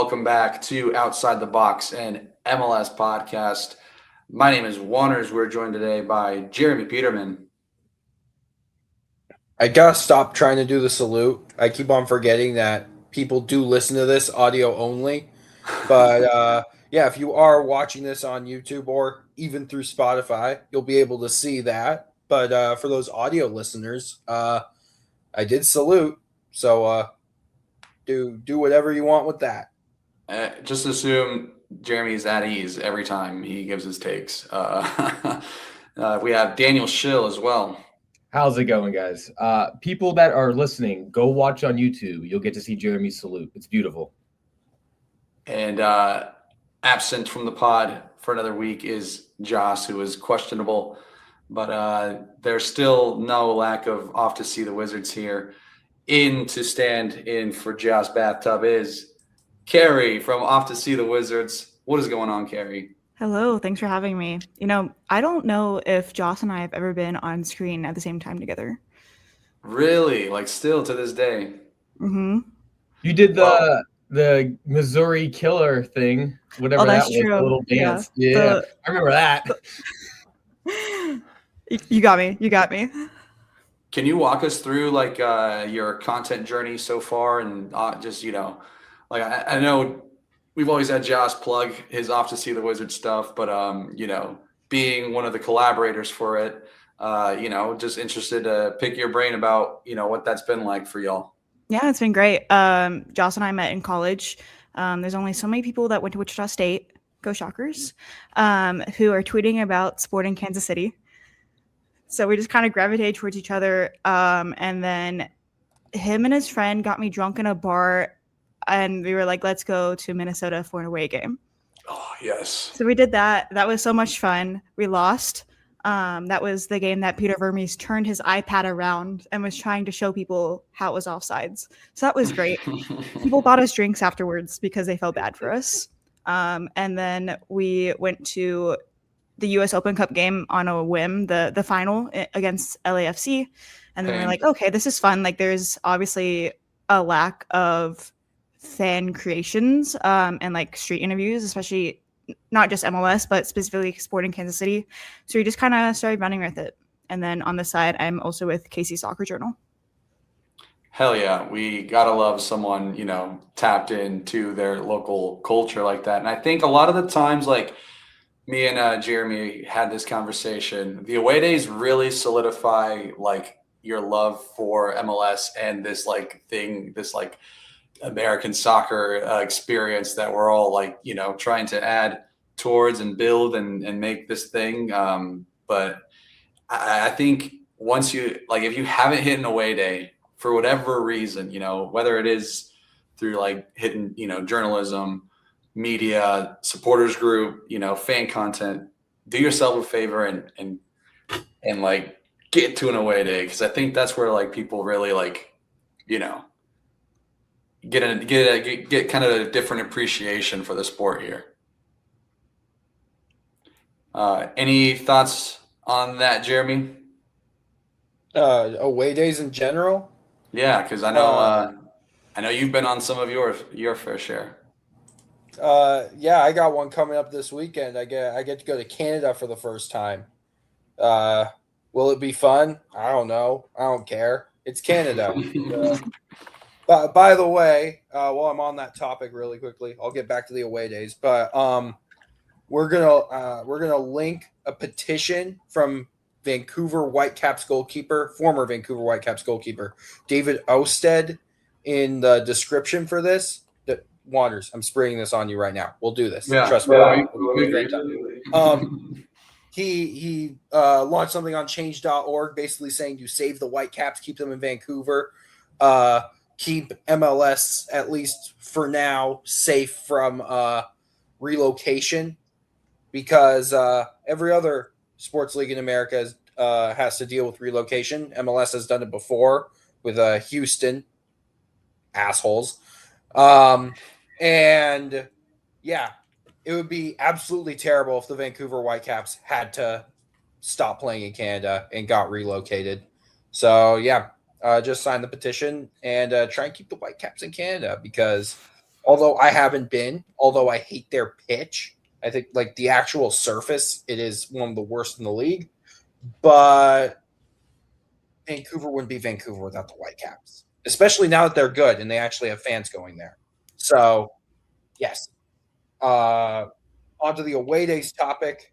welcome back to Outside the Box and MLS podcast. My name is Juanners. We're joined today by Jeremy Peterman. I gotta stop trying to do the salute. I keep on forgetting that people do listen to this audio only. But yeah, if you are watching this on YouTube or even through Spotify, you'll be able to see that. But for those audio listeners, I did salute. So do whatever you want with that. Just assume Jeremy's at ease every time he gives his takes. We have Daniel Schill as well. How's it going, guys? People that are listening, go watch on YouTube. You'll get to see Jeremy's salute. It's beautiful. And absent from the pod for another week is Joss, who is questionable. But there's still no lack of off to see the Wizards here. In to stand in for Joss Bathtub is Carrie from Off to See the Wizards. What is going on, Carrie? Hello, thanks for having me. You know, I don't know if Joss and I have ever been on screen at the same time together. Really? Like still to this day? Mm-hmm. You did the Missouri Killer thing, whatever that was, true. The little dance. Yeah, I remember that. You got me. You got me. Can you walk us through like your content journey so far and just, like I know we've always had Joss plug his Off to See the Wizard stuff, but being one of the collaborators for it, just interested to pick your brain about, what that's been like for y'all. Yeah, it's been great. Joss and I met in college. There's only so many people that went to Wichita State, go Shockers, who are tweeting about Sporting Kansas City. So we just kind of gravitated towards each other. And then him and his friend got me drunk in a bar. And we were like, let's go to Minnesota for an away game. Oh, yes. So we did that. That was so much fun. We lost. That was the game that Peter Vermes turned his iPad around and was trying to show people how it was offsides. So that was great. People bought us drinks afterwards because they felt bad for us. And then we went to the US Open Cup game on a whim, the final against LAFC. And then we were like, okay, this is fun. Like there's obviously a lack of fan creations and like street interviews, especially not just MLS, but specifically Sporting Kansas City. So we just kind of started running with it. And then on the side, I'm also with KC Soccer Journal. Hell yeah. We got to love someone, tapped into their local culture like that. And I think a lot of the times, like me and Jeremy had this conversation, the away days really solidify like your love for MLS and this like thing, this like American soccer experience that we're all like, trying to add towards and build and make this thing. But I think once you like, if you haven't hit an away day for whatever reason, whether it is through like hitting, journalism, media, supporters group, fan content, do yourself a favor and like get to an away day. Cause I think that's where like people really like, get kind of a different appreciation for the sport here. Any thoughts on that, Jeremy? Away days in general? Yeah, because I know you've been on some of your fair share. Yeah, I got one coming up this weekend. I get to go to Canada for the first time. Will it be fun? I don't know. I don't care. It's Canada. But by the way, while I'm on that topic really quickly, I'll get back to the away days. But we're gonna link a petition from former Whitecaps goalkeeper David Ousted in the description for this. Juanners, I'm spraying this on you right now. We'll do this. Yeah, Trust me. It'll be a great time. He launched something on change.org basically saying you save the Whitecaps, keep them in Vancouver. Keep MLS, at least for now, safe from relocation because every other sports league in America has to deal with relocation. MLS has done it before with Houston assholes. And yeah, it would be absolutely terrible if the Vancouver Whitecaps had to stop playing in Canada and got relocated. So yeah, just sign the petition and try and keep the Whitecaps in Canada because although I haven't been, although I hate their pitch. I think like the actual surface, it is one of the worst in the league. But Vancouver wouldn't be Vancouver without the Whitecaps, especially now that they're good and they actually have fans going there. So, yes. Onto the away days topic.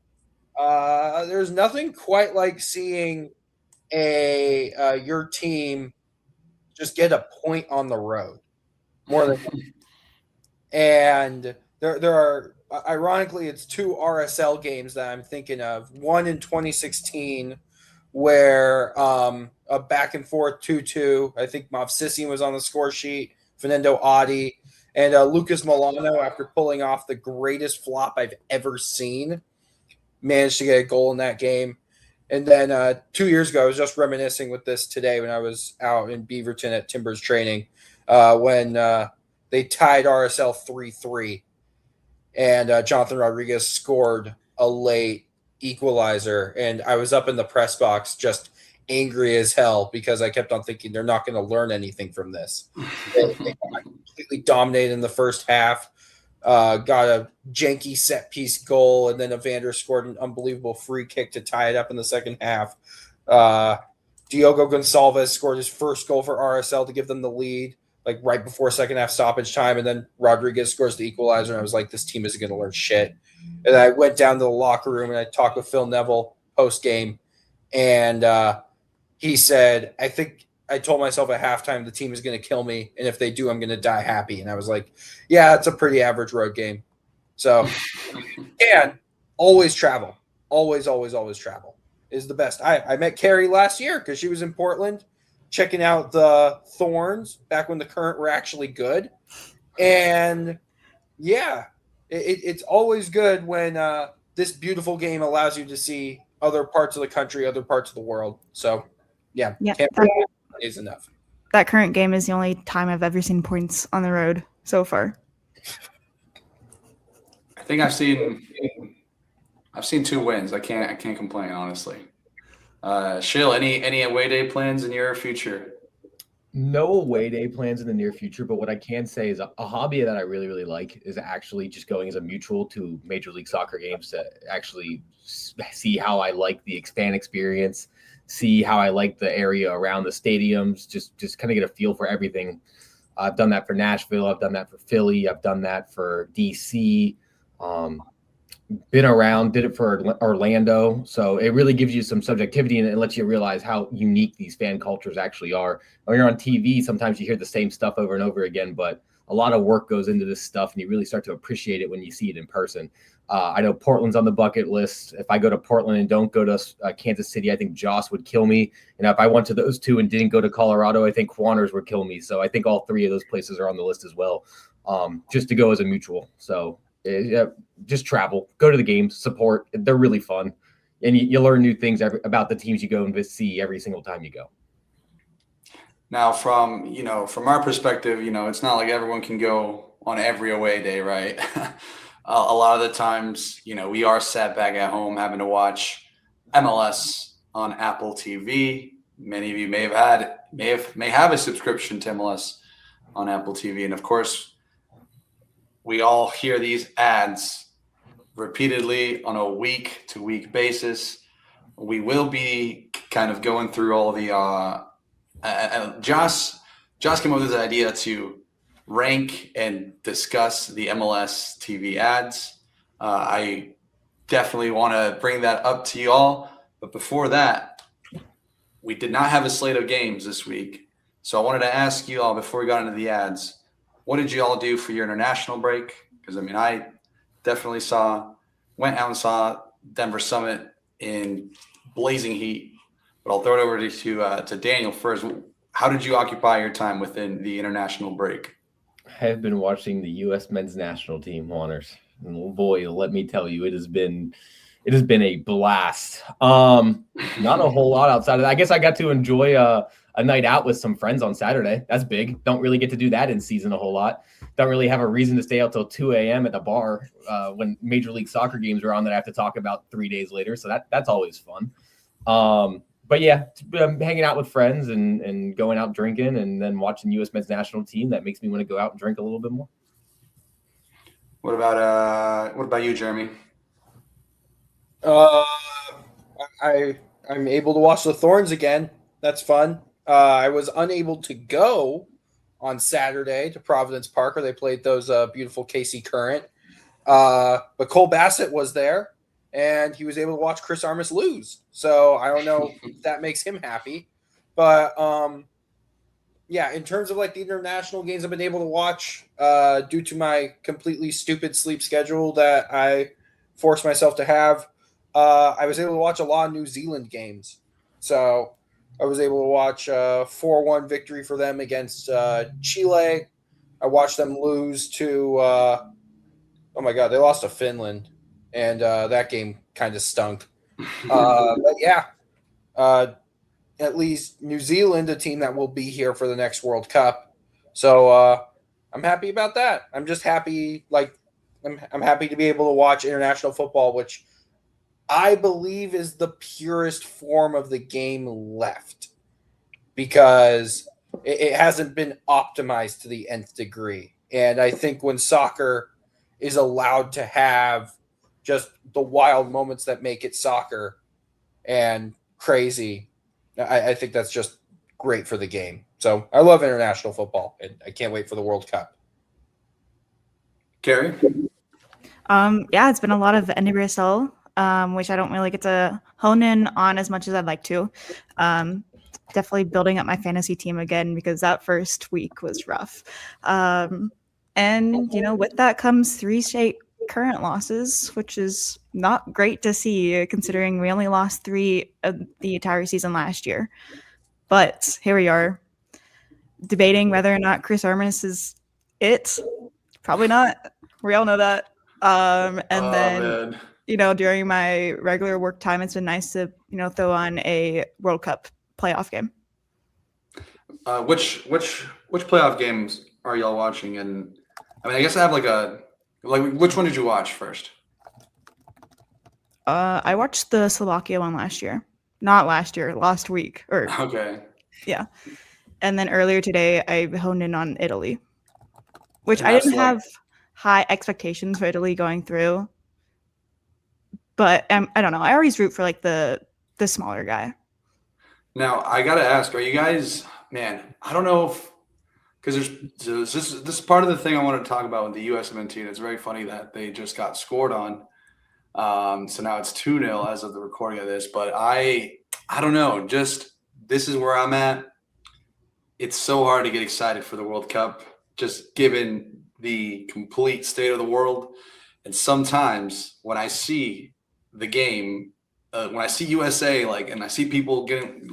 There's nothing quite like seeing your team just get a point on the road more than and there are ironically it's 2 RSL games that I'm thinking of. One in 2016 where a back and forth 2-2. I think Movsisian was on the score sheet, Fernando Adi, and Lucas Milano, after pulling off the greatest flop I've ever seen, managed to get a goal in that game. And then 2 years ago, I was just reminiscing with this today when I was out in Beaverton at Timbers training when they tied RSL 3-3. And Jonathan Rodriguez scored a late equalizer. And I was up in the press box just angry as hell because I kept on thinking they're not going to learn anything from this. They got completely dominated in the first half. Got a janky set piece goal, and then Evander scored an unbelievable free kick to tie it up in the second half. Diogo Gonçalves scored his first goal for RSL to give them the lead, like right before second half stoppage time, and then Rodriguez scores the equalizer, and I was like, this team isn't going to learn shit. And I went down to the locker room, and I talked with Phil Neville post-game, and he said, I told myself at halftime the team is going to kill me, and if they do, I'm going to die happy. And I was like, yeah, it's a pretty average road game. So, and always travel. Always, always, always travel is the best. I met Carrie last year because she was in Portland checking out the Thorns back when the Current were actually good. And, yeah, it's always good when this beautiful game allows you to see other parts of the country, other parts of the world. So, yeah. Is enough. That Current game is the only time I've ever seen points on the road so far. I think I've seen 2 wins. I can't complain, honestly. Shill, any away day plans in your future? No away day plans in the near future, but what I can say is a hobby that I really, really like is actually just going as a mutual to Major League Soccer games to actually see how I like the fan experience, see how I like the area around the stadiums, just kind of get a feel for everything. I've done that for Nashville. I've done that for Philly. I've done that for DC. Been around, did it for Orlando. So it really gives you some subjectivity and it lets you realize how unique these fan cultures actually are. When you're on TV, sometimes you hear the same stuff over and over again, but a lot of work goes into this stuff and you really start to appreciate it when you see it in person. I know Portland's on the bucket list. If I go to Portland and don't go to Kansas City, I think Joss would kill me. And if I went to those 2 and didn't go to Colorado, I think Juanners would kill me. So I think all 3 of those places are on the list as well, just to go as a mutual. So just travel, go to the games, support. They're really fun. And you learn new things about the teams you go and see every single time you go. Now, from our perspective, it's not like everyone can go on every away day, right? A lot of the times, we are sat back at home having to watch MLS on Apple TV. Many of you may have a subscription to MLS on Apple TV, and of course, we all hear these ads repeatedly on a week-to-week basis. We will be kind of going through all the Josh came up with this idea to rank and discuss the MLS TV ads. I definitely want to bring that up to you all. But before that, we did not have a slate of games this week. So I wanted to ask you all before we got into the ads, what did you all do for your international break? Because, I definitely went out and saw Denver Summit in blazing heat. But I'll throw it over to Daniel first. How did you occupy your time within the international break? I have been watching the U.S. men's national team, Juanners. And boy, let me tell you, it has been a blast. Not a whole lot outside of that. I guess I got to enjoy a night out with some friends on Saturday. That's big. Don't really get to do that in season a whole lot. Don't really have a reason to stay out till 2 a.m. at the bar when Major League Soccer games are on that I have to talk about 3 days later. So that's always fun. But yeah, hanging out with friends and going out drinking and then watching U.S. men's national team, that makes me want to go out and drink a little bit more. What about you, Jeremy? Uh, I'm able to watch the Thorns again. That's fun. I was unable to go on Saturday to Providence Park where they played those beautiful KC Current. But Cole Bassett was there, and he was able to watch Chris Armas lose. So I don't know if that makes him happy. But yeah, in terms of like the international games I've been able to watch, due to my completely stupid sleep schedule that I forced myself to have, I was able to watch a lot of New Zealand games. So I was able to watch a 4-1 victory for them against Chile. I watched them lose to, oh my God, they lost to Finland. And that game kind of stunk. But yeah, at least New Zealand, a team that will be here for the next World Cup. So I'm happy about that. I'm just happy, like, I'm happy to be able to watch international football, which I believe is the purest form of the game left, because it hasn't been optimized to the nth degree. And I think when soccer is allowed to have just the wild moments that make it soccer and crazy, I think that's just great for the game. So I love international football, and I can't wait for the World Cup. Carrie? Yeah, it's been a lot of NWSL, which I don't really get to hone in on as much as I'd like to. Definitely building up my fantasy team again, because that first week was rough. And, with that comes 3 straight current losses, which is not great to see considering we only lost 3 of the entire season last year. But here we are, debating whether or not Chris Armas is it. Probably not. We all know that. And during my regular work time, it's been nice to, throw on a World Cup playoff game. Which playoff games are y'all watching? And I guess I have which one did you watch first? I watched the Slovakia one last year. Not last year, last week. Okay. Yeah. And then earlier today, I honed in on Italy, which I didn't have high expectations for Italy going through. But I don't know. I always root for the smaller guy. Now, I got to ask, are you guys, man, I don't know if, because this is part of the thing I want to talk about with the USMNT. And it's very funny that they just got scored on. So now it's 2-0 as of the recording of this. But I don't know. Just this is where I'm at. It's so hard to get excited for the World Cup, just given the complete state of the world. And sometimes when I see the game, when I see USA, and I see people getting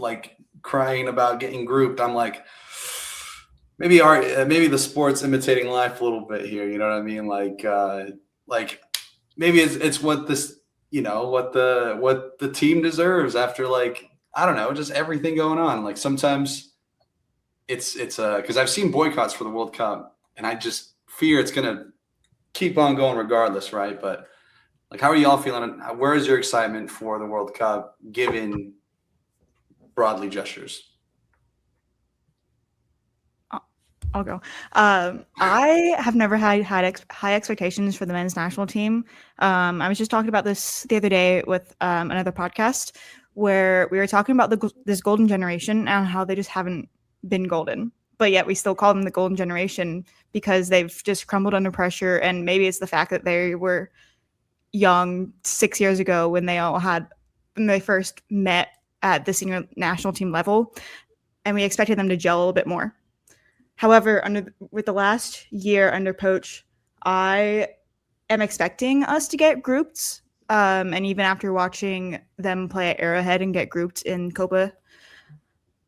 crying about getting grouped, I'm like, maybe the sport's imitating life a little bit here. You know what I mean? Maybe it's what this, what the team deserves after I don't know, just everything going on. Sometimes it's because I've seen boycotts for the World Cup, and I just fear it's gonna keep on going regardless, right? But how are y'all feeling? Where is your excitement for the World Cup, given broadly gestures? I'll go. I have never had high expectations for the men's national team. I was just talking about this the other day with another podcast where we were talking about this golden generation and how they just haven't been golden. But yet we still call them the golden generation because they've just crumbled under pressure. And maybe it's the fact that they were young 6 years ago when they first met at the senior national team level, and we expected them to gel a little bit more. However, with the last year under Poach, I am expecting us to get grouped, and even after watching them play at Arrowhead and get grouped in Copa.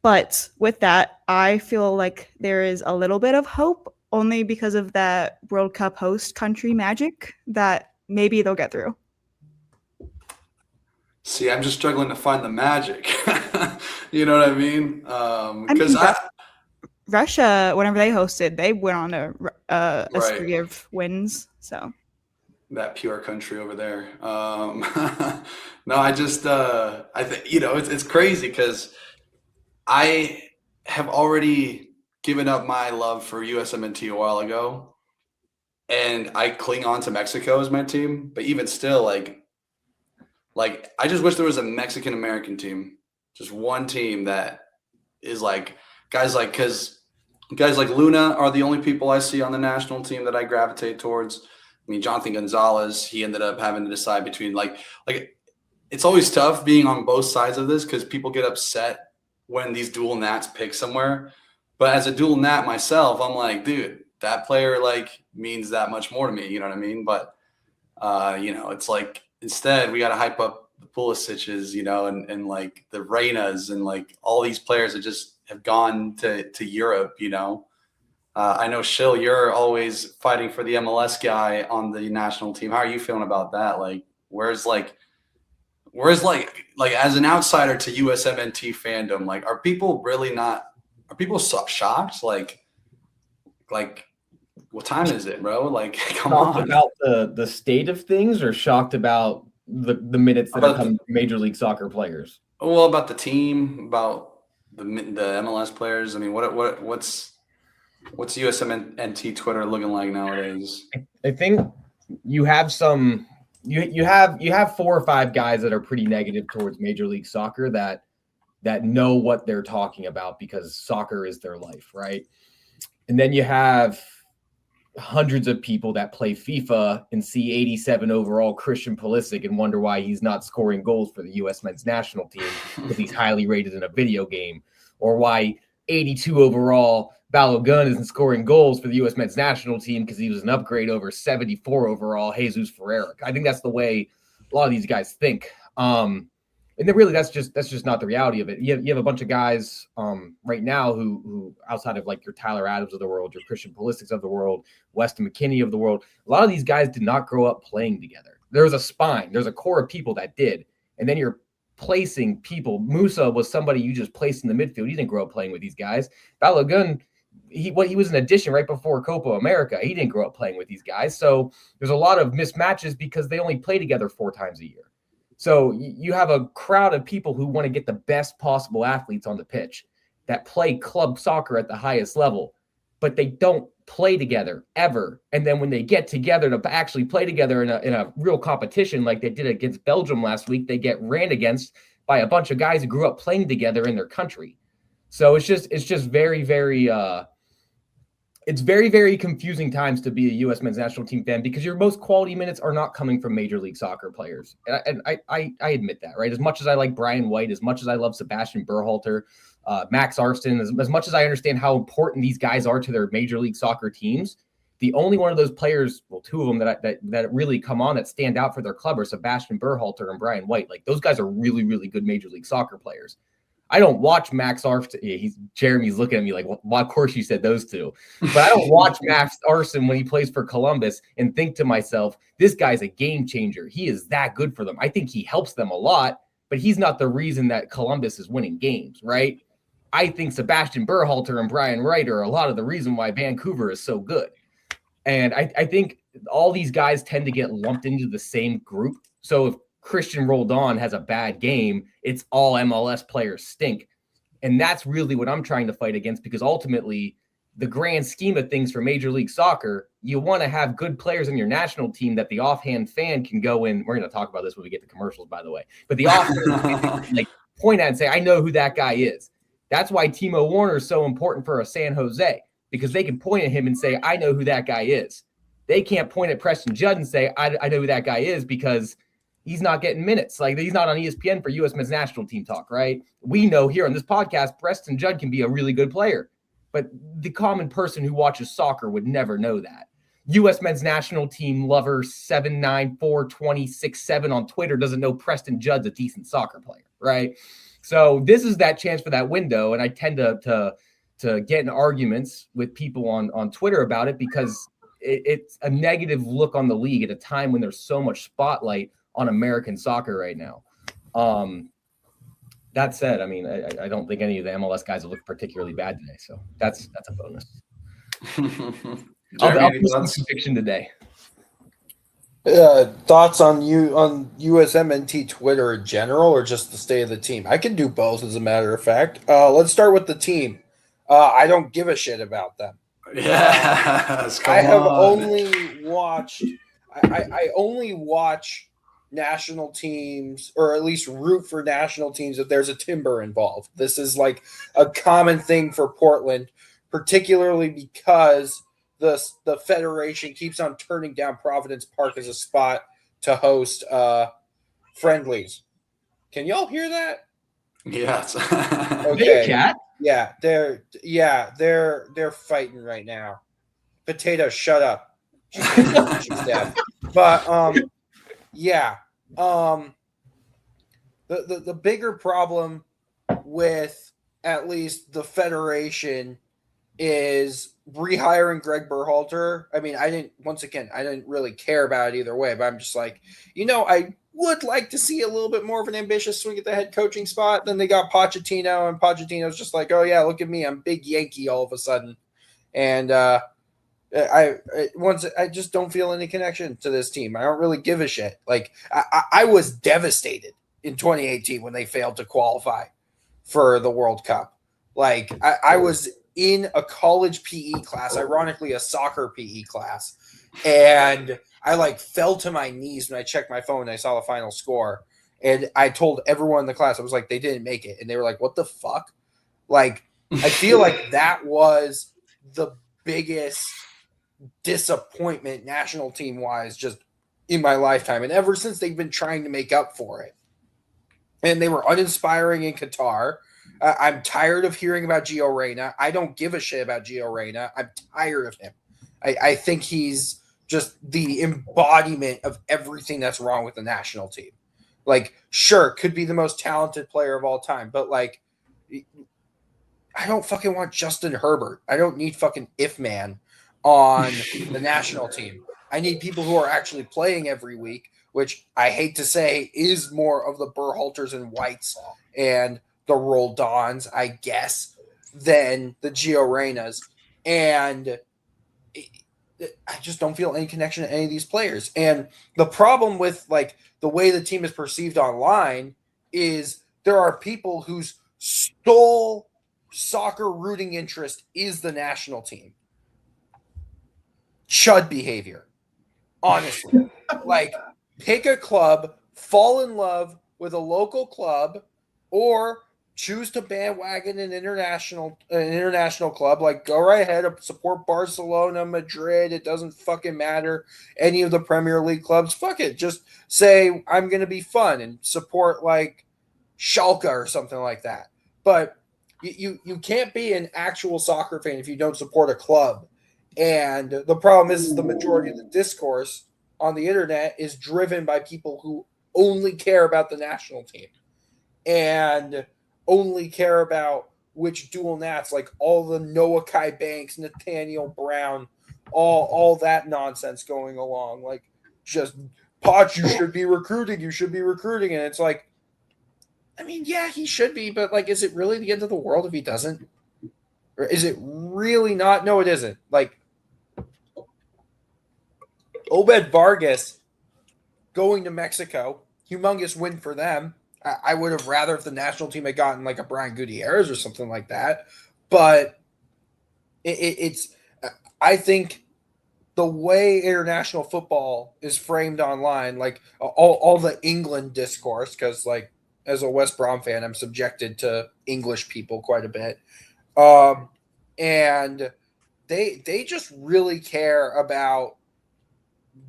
But with that, I feel like there is a little bit of hope, only because of that World Cup host country magic that maybe they'll get through. See, I'm just struggling to find the magic. You know what I mean? Because Russia, whenever they hosted, they went on a string of wins. So that pure country over there. No, I just I think it's crazy because I have already given up my love for USMNT a while ago, and I cling on to Mexico as my team. But even still, like I just wish there was a Mexican American team, just one team that is like guys like Luna are the only people I see on the national team that I gravitate towards. I mean, Jonathan Gonzalez, he ended up having to decide between like it's always tough being on both sides of this because people get upset when these dual nats pick somewhere. But as a dual nat myself, I'm like, dude, that player like means that much more to me. You know what I mean? But it's like instead we got to hype up the Pulisic's, and like the Reynas and like all these players that just have gone to Europe. I know Shill, you're always fighting for the MLS guy on the national team. How are you feeling about that? Like, where's as an outsider to USMNT fandom, like, are people shocked? Like, what time is it, bro? Like, come on. About the state of things, or shocked about the minutes that are coming from Major League Soccer players? Well, about the team, about the MLS players. I mean, what's USMNT Twitter looking like nowadays? I think you have some. You have 4 or 5 guys that are pretty negative towards Major League Soccer that know what they're talking about because soccer is their life, right? And then you have hundreds of people that play FIFA and see 87 overall Christian Pulisic and wonder why he's not scoring goals for the U.S. men's national team because he's highly rated in a video game, or why 82 overall Balogun isn't scoring goals for the U.S. men's national team because he was an upgrade over 74 overall Jesus Ferreira. I think that's the way a lot of these guys think. And then really that's just not the reality of it. You have a bunch of guys right now who outside of like your Tyler Adams of the world, your Christian Pulisic's of the world, Weston McKennie of the world, a lot of these guys did not grow up playing together. There's a spine, there's a core of people that did. And then you're placing people. Musa was somebody you just placed in the midfield. He didn't grow up playing with these guys. Balogun, he was an addition right before Copa America. He didn't grow up playing with these guys. So there's a lot of mismatches because they only play together 4 times a year. So you have a crowd of people who want to get the best possible athletes on the pitch that play club soccer at the highest level, but they don't play together ever. And then when they get together to actually play together in a real competition like they did against Belgium last week, they get ran against by a bunch of guys who grew up playing together in their country. So it's just very, very it's very, very confusing times to be a U.S. men's national team fan because your most quality minutes are not coming from Major League Soccer players. And I admit that, right? As much as I like Brian White, as much as I love Sebastian Berhalter, Max Arston, as much as I understand how important these guys are to their Major League Soccer teams, the only one of those players, well, 2 of them that really come on that stand out for their club are Sebastian Berhalter and Brian White. Like, those guys are really, really good Major League Soccer players. I don't watch Max Arston. Jeremy's looking at me like, well, of course you said those 2. But I don't watch Max Arston when he plays for Columbus and think to myself, this guy's a game changer. He is that good for them. I think he helps them a lot, but he's not the reason that Columbus is winning games, right? I think Sebastian Berhalter and Brian Wright are a lot of the reason why Vancouver is so good. And I think all these guys tend to get lumped into the same group. So if Christian Roldan has a bad game, it's all MLS players stink. And that's really what I'm trying to fight against, because ultimately the grand scheme of things for Major League Soccer, you want to have good players in your national team that the offhand fan can go in. We're going to talk about this when we get to commercials, by the way, but the offhand can, like, point at and say, I know who that guy is. That's why Timo Werner is so important for a San Jose, because they can point at him and say, I know who that guy is. They can't point at Preston Judd and say, I know who that guy is, because he's not getting minutes. Like, he's not on ESPN for U.S. men's national team talk, right? We know here on this podcast, Preston Judd can be a really good player, but the common person who watches soccer would never know that. U.S. men's national team lover 7942067 on Twitter doesn't know Preston Judd's a decent soccer player, right? So this is that chance for that window, and I tend to get in arguments with people on Twitter about it, because it's a negative look on the league at a time when there's so much spotlight on American soccer right now. That said, I mean, I don't think any of the MLS guys will look particularly bad today, so that's a bonus. I'll put some conviction today. Thoughts on USMNT Twitter in general, or just the state of the team? I can do both, as a matter of fact. Let's start with the team. I don't give a shit about them. Yes, come I have on. only watched. I only watch national teams, or at least root for national teams if there's a timber involved. This is like a common thing for Portland, particularly because the federation keeps on turning down Providence Park as a spot to host friendlies. Can y'all hear that? Yes. Okay. cat. Yeah, they're fighting right now. Potato, shut up. She's deaf. But yeah. The bigger problem with at least the federation is rehiring Greg Berhalter. I mean, I didn't really care about it either way, but I'm just like, I would like to see a little bit more of an ambitious swing at the head coaching spot. Then they got Pochettino, and Pochettino's just like, oh yeah, look at me, I'm big Yankee all of a sudden. And I just don't feel any connection to this team. I don't really give a shit. Like I was devastated in 2018 when they failed to qualify for the World Cup. Like I was in a college PE class, ironically a soccer PE class, and I fell to my knees when I checked my phone and I saw the final score. And I told everyone in the class, I was like, they didn't make it. And they were like, what the fuck? Like, I feel like that was the biggest disappointment national team wise just in my lifetime. And ever since, they've been trying to make up for it. And they were uninspiring in Qatar. I'm tired of hearing about Gio Reyna. I don't give a shit about Gio Reyna. I'm tired of him. I think he's just the embodiment of everything that's wrong with the national team. Like, sure, could be the most talented player of all time, but like, I don't fucking want Justin Herbert. I don't need fucking if man on the national team. I need people who are actually playing every week, which I hate to say is more of the Berhalters and Whites and the Roldans, I guess, than the Gio Reynas. And I just don't feel any connection to any of these players. And the problem with like the way the team is perceived online is there are people whose sole soccer rooting interest is the national team. Chud behavior. Honestly. Like, pick a club, fall in love with a local club, or choose to bandwagon an international club. Like, go right ahead, support Barcelona, Madrid. It doesn't fucking matter. Any of the Premier League clubs. Fuck it. Just say, I'm going to be fun and support like Schalke or something like that. But you can't be an actual soccer fan if you don't support a club. And the problem is the majority of the discourse on the internet is driven by people who only care about the national team and only care about which dual nats, like all the Noah Kai Banks, Nathaniel Brown, all that nonsense going along. Like, just, Potts, you should be recruiting. And it's like, I mean, yeah, he should be, but like, is it really the end of the world if he doesn't? Or is it really not? No, it isn't. Like, Obed Vargas going to Mexico, humongous win for them. I would have rather if the national team had gotten like a Brian Gutierrez or something like that. But it's I think the way international football is framed online, like all the England discourse, because like as a West Brom fan, I'm subjected to English people quite a bit. And they just really care about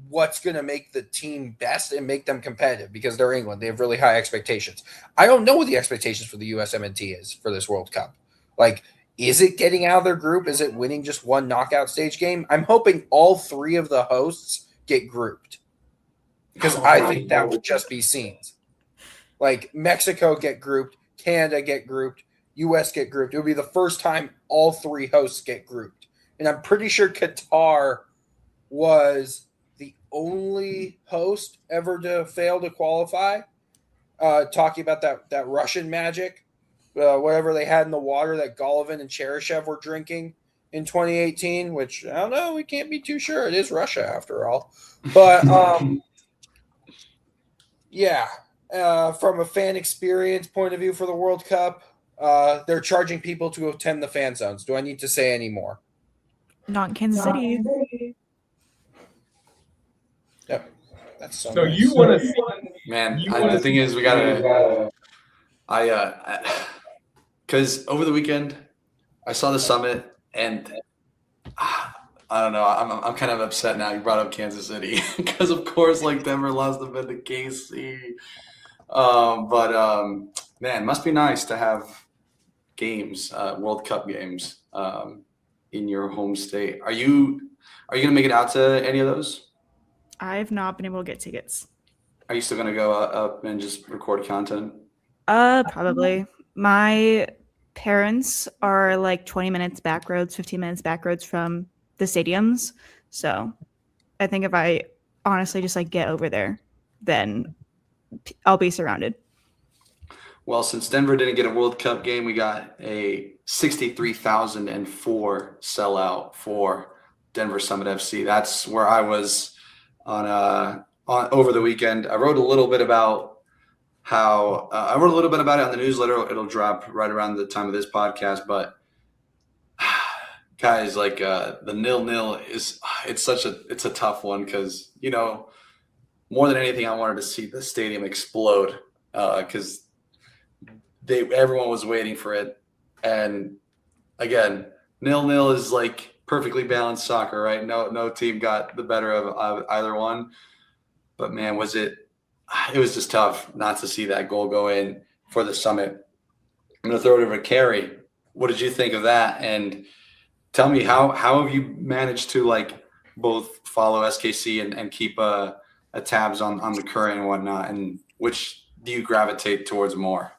what's going to make the team best and make them competitive because they're England. They have really high expectations. I don't know what the expectations for the USMNT is for this World Cup. Like, is it getting out of their group? Is it winning just one knockout stage game? I'm hoping all three of the hosts get grouped because I think that would just be scenes. Like, Mexico get grouped, Canada get grouped, US get grouped. It would be the first time all three hosts get grouped. And I'm pretty sure Qatar was the only host ever to fail to qualify. Talking about that Russian magic, whatever they had in the water that Golovin and Cheryshev were drinking in 2018, which I don't know, we can't be too sure. It is Russia after all. But yeah, from a fan experience point of view for the World Cup, they're charging people to attend the fan zones. Do I need to say any more? Not in Kansas City. Yep. That's so, So nice. you want to see? Man, You the wanna thing see- is, we gotta. Because over the weekend, I saw the summit, and I don't know. I'm kind of upset now. You brought up Kansas City because, of course, like Denver lost the bid to KC. Man, must be nice to have games, World Cup games, in your home state. Are you gonna make it out to any of those? I've not been able to get tickets. Are you still gonna go up and just record content? Probably. My parents are like 20 minutes back roads, 15 minutes back roads from the stadiums. So I think if I honestly just like get over there, then I'll be surrounded. Well, since Denver didn't get a World Cup game, we got a 63,004 sellout for Denver Summit FC. That's where I was on over the weekend. I wrote a little bit about how I wrote a little bit about it on the newsletter. It'll drop right around the time of this podcast. But guys, like the 0-0 it's a tough one because more than anything, I wanted to see the stadium explode because everyone was waiting for it. And again, 0-0 is like perfectly balanced soccer, right? No team got the better of either one. But man, it was just tough not to see that goal go in for the Summit. I'm going to throw it over to Carrie. What did you think of that? And tell me, how have you managed to like both follow SKC and keep a tabs on the current and whatnot? And which do you gravitate towards more?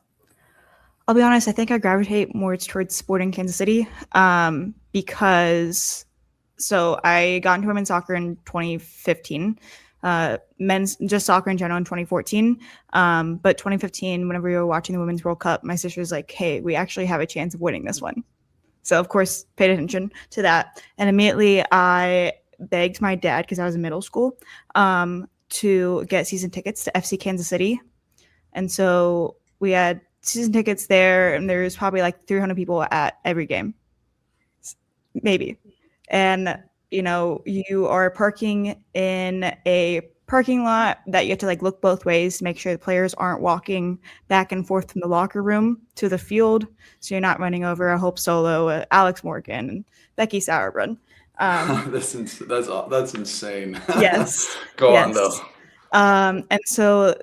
I'll be honest, I think I gravitate more towards Sporting Kansas City because I got into women's soccer in 2015. Men's just soccer in general in 2014. But 2015, whenever we were watching the Women's World Cup, my sister was like, hey, we actually have a chance of winning this one. So, of course, paid attention to that. And immediately I begged my dad, because I was in middle school, to get season tickets to FC Kansas City. And so we had season tickets there, and there was probably like 300 people at every game. Maybe. And you are parking in a parking lot that you have to like look both ways to make sure the players aren't walking back and forth from the locker room to the field. So you're not running over a Hope Solo, Alex Morgan, and Becky Sauerbrunn. That's insane. Yes. Go on though. And so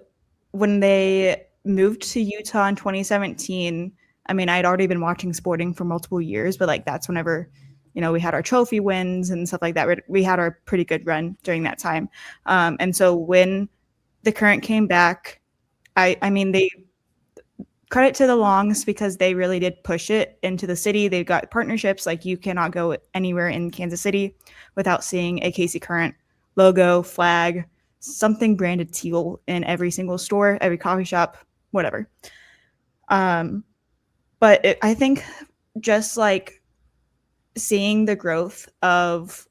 when they moved to Utah in 2017, I mean, I'd already been watching Sporting for multiple years, but like that's whenever we had our trophy wins and stuff like that. We had our pretty good run during that time. And so when the Current came back, I mean, they credit to the Longs because they really did push it into the city. They've got partnerships. Like you cannot go anywhere in Kansas City without seeing a KC Current logo, flag, something branded teal in every single store, every coffee shop, whatever. I think just like seeing the growth of,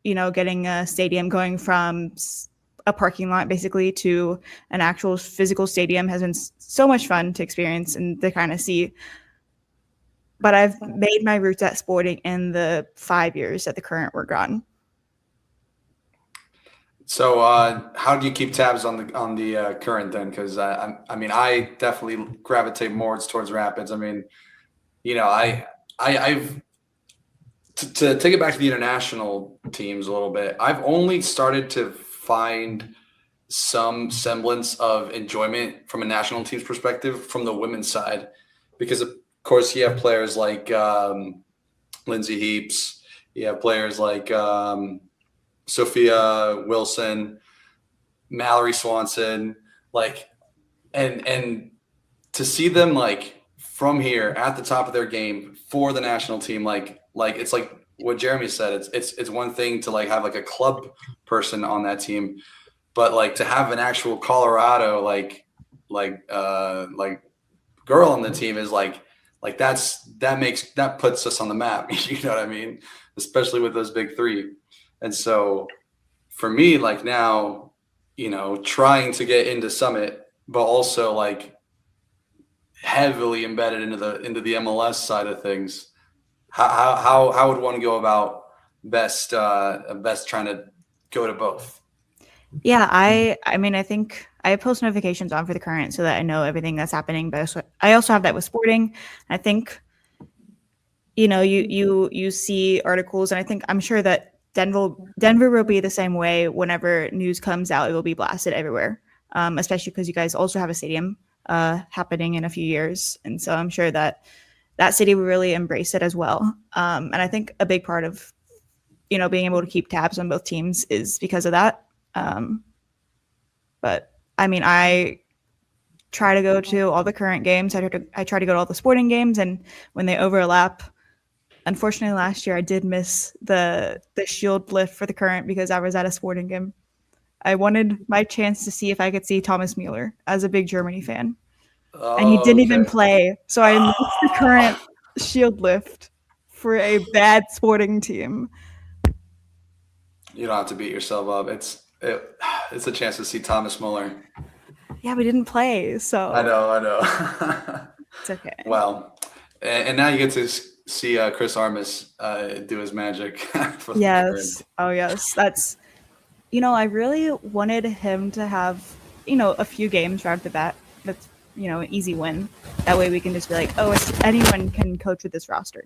getting a stadium going from a parking lot basically to an actual physical stadium has been so much fun to experience and to kind of see. But I've made my roots at Sporting in the 5 years that the Current were gone. So how do you keep tabs on the Current then? Because I definitely gravitate more towards Rapids. I mean, I've to take it back to the international teams a little bit. I've only started to find some semblance of enjoyment from a national team's perspective from the women's side, because of course you have players like Lindsay Heaps, you have players like Sophia Wilson, Mallory Swanson, like, and to see them like from here at the top of their game for the national team, like it's like what Jeremy said. It's one thing to like have like a club person on that team, but like to have an actual Colorado like girl on the team is like that puts us on the map. You know what I mean? Especially with those big three. And so for me, like now, trying to get into Summit, but also like heavily embedded into the MLS side of things. How would one go about best trying to go to both? Yeah, I mean, I think I have post notifications on for the Current so that I know everything that's happening. But I also have that with Sporting. I think, you see articles, and I'm sure that Denver will be the same way. Whenever news comes out, it will be blasted everywhere. Especially because you guys also have a stadium happening in a few years, and so I'm sure that city will really embrace it as well. And I think a big part of being able to keep tabs on both teams is because of that. But I mean, I try to go to all the Current games. I try to go to all the Sporting games, and when they overlap, unfortunately, last year I did miss the shield lift for the Current because I was at a Sporting game. I wanted my chance to see if I could see Thomas Mueller as a big Germany fan, and he didn't even play. So I missed the Current shield lift for a bad Sporting team. You don't have to beat yourself up. It's a chance to see Thomas Muller. Yeah, we didn't play, so I know. it's okay. Well, and now you get to see Chris Armas do his magic. For the Yes. Oh, yes. That's, I really wanted him to have, a few games right off the bat. That's, an easy win. That way we can just be like, oh, anyone can coach with this roster.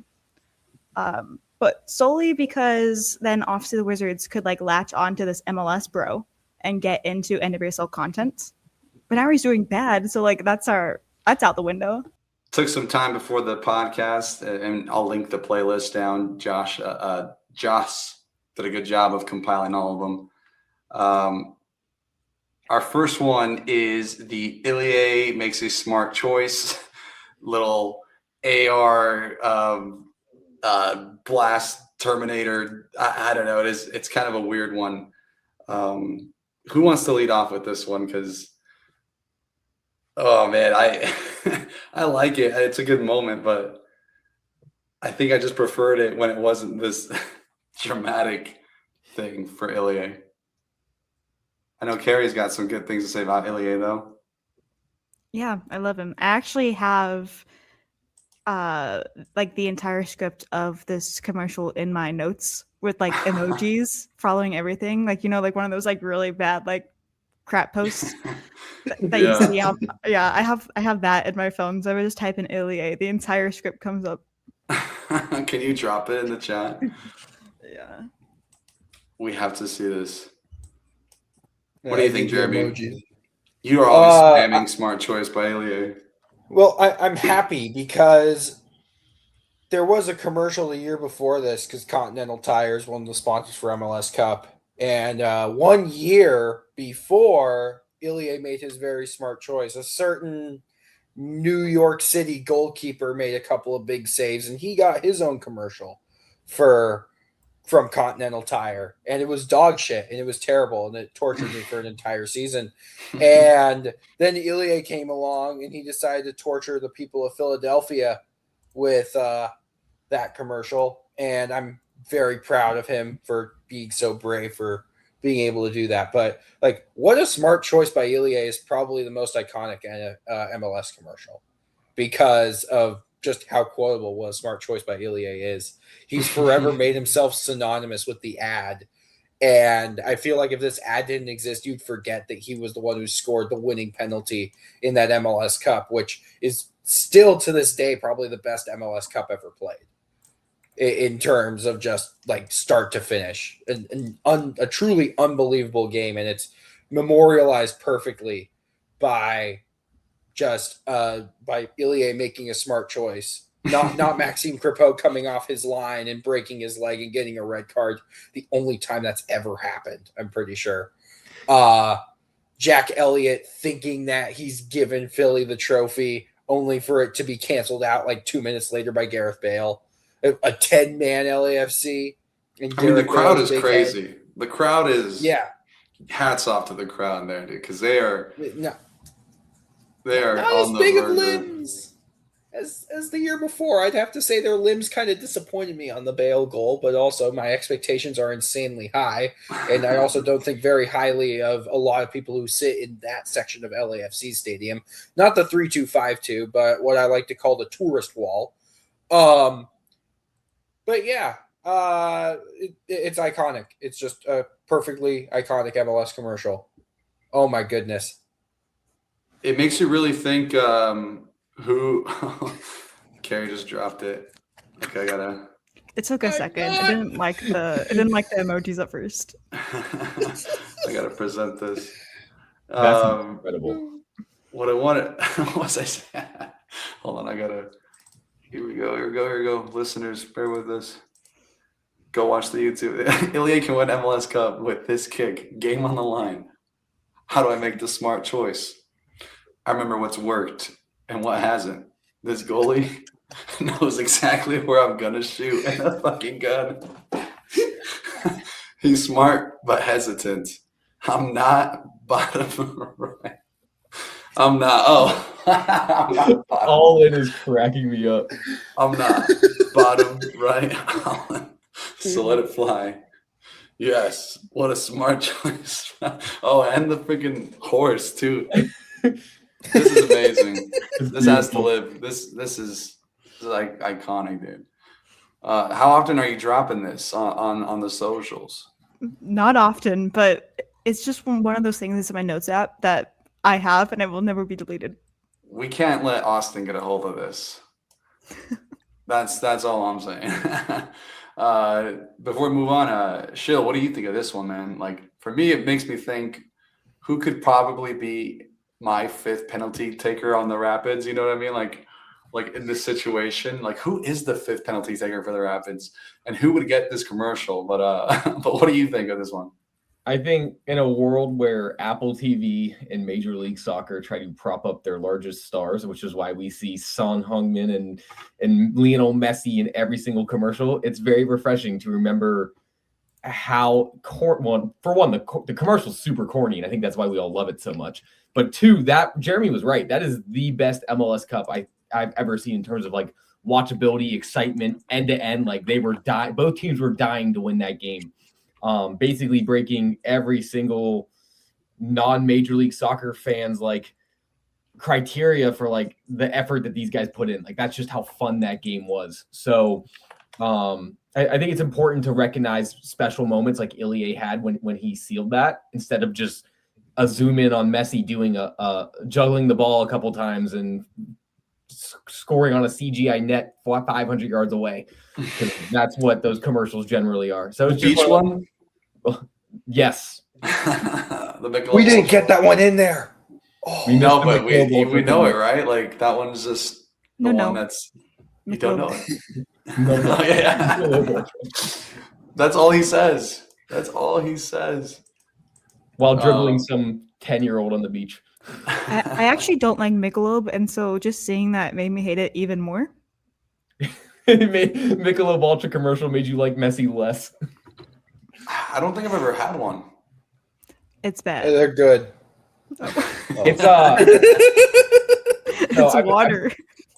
But solely because then obviously the Wizards could latch onto this MLS bro and get into NWSL content. But now he's doing bad, so that's out the window. Took some time before the podcast, and I'll link the playlist down. Josh did a good job of compiling all of them. Our first one is the Ilie makes a smart choice. Little AR blast Terminator. I don't know. It's kind of a weird one. Who wants to lead off with this one? Because oh man, I like it. It's a good moment, but I think I just preferred it when it wasn't this dramatic thing for Ilie. I know Carrie's got some good things to say about Ilie, though. Yeah, I love him. I actually have the entire script of this commercial in my notes with emojis following everything. One of those really bad crap posts that you see. Yeah, I have that in my phone. So I would just type in Ilie. The entire script comes up. Can you drop it in the chat? Yeah. We have to see this. Yeah, What do you think, Jeremy? Emojis. You are always spamming smart choice by Ilie. Well, I'm happy because there was a commercial the year before this because Continental Tires, one of the sponsors for MLS Cup. And 1 year before, Ilie made his very smart choice. A certain New York City goalkeeper made a couple of big saves, and he got his own commercial from Continental Tire. And it was dog shit, and it was terrible, and it tortured me for an entire season. And then Ilie came along, and he decided to torture the people of Philadelphia with that commercial. And I'm very proud of him for being so brave for being able to do that. But what a smart choice by Ilie is probably the most iconic MLS commercial because of just how quotable what a smart choice by Ilie is. He's forever made himself synonymous with the ad. And I feel like if this ad didn't exist, you'd forget that he was the one who scored the winning penalty in that MLS Cup, which is still to this day probably the best MLS Cup ever played in terms of just start to finish. A truly unbelievable game, and it's memorialized perfectly by just by Ilie making a smart choice. Not Maxime Crepeau coming off his line and breaking his leg and getting a red card. The only time that's ever happened, I'm pretty sure. Jack Elliott thinking that he's given Philly the trophy only for it to be canceled out 2 minutes later by Gareth Bale. A 10-man LAFC. And the crowd is crazy. Head. The crowd is hats off to the crowd there, dude, because they are not on as big the of limbs as the year before. I'd have to say their limbs kind of disappointed me on the Bale goal, but also my expectations are insanely high, and I also don't think very highly of a lot of people who sit in that section of LAFC stadium. Not the 3252, but what I like to call the tourist wall. But yeah, It's iconic. It's just a perfectly iconic MLS commercial. Oh my goodness. It makes you really think who Carrie just dropped it. Okay, I gotta It took a second. It didn't like the emojis at first. I gotta present this. That's incredible. What I wanted what was I saying? Hold on, I gotta here we go. Listeners, bear with us. Go watch the YouTube. Ilya can win MLS Cup with this kick. Game on the line. How do I make the smart choice? I remember what's worked and what hasn't. This goalie knows exactly where I'm gonna shoot in a fucking gun. He's smart but hesitant. I'm not bottom right. I'm not. Oh, I'm not bottom. All in is cracking me up. I'm not bottom right. So let it fly. Yes, what a smart choice. Oh, and the freaking horse too. This is amazing. This has to live. This is like iconic, dude. How often are you dropping this on the socials? Not often, but it's just one of those things that's in my notes app that I have and it will never be deleted. We can't let Austin get a hold of this. That's all I'm saying. Before we move on, Shill, what do you think of this one, man? Like, for me, it makes me think who could probably be my fifth penalty taker on the Rapids. You know what I mean? Like in this situation, like who is the fifth penalty taker for the Rapids, and who would get this commercial? But but what do you think of this one? I think in a world where Apple TV and Major League Soccer try to prop up their largest stars, which is why we see Son Heung-min and Lionel Messi in every single commercial, it's very refreshing to remember how the commercial's super corny, and I think that's why we all love it so much. But two, that Jeremy was right. That is the best MLS Cup I've ever seen in terms of like watchability, excitement, end to end. Like they were both teams were dying to win that game. Basically breaking every single non-Major League Soccer fans like criteria for like the effort that these guys put in. Like that's just how fun that game was. So I think it's important to recognize special moments like Ilya had when he sealed that, instead of just a zoom in on Messi doing a juggling the ball a couple times and scoring on a CGI net 500 yards away. That's what those commercials generally are. So it's Beach just one? Yes. We didn't get that one in there. Oh, We No, missed but the Michelob we know it, Ultra. right? Like that one's just the No. one that's you don't know it. No. Oh, yeah. That's all he says. That's all he says. While dribbling some 10-year-old on the beach. I actually don't like Michelob, and so just seeing that made me hate it even more. Michelob Ultra commercial made you like Messi less. I don't think I've ever had one. It's bad. they're good. It's It's water.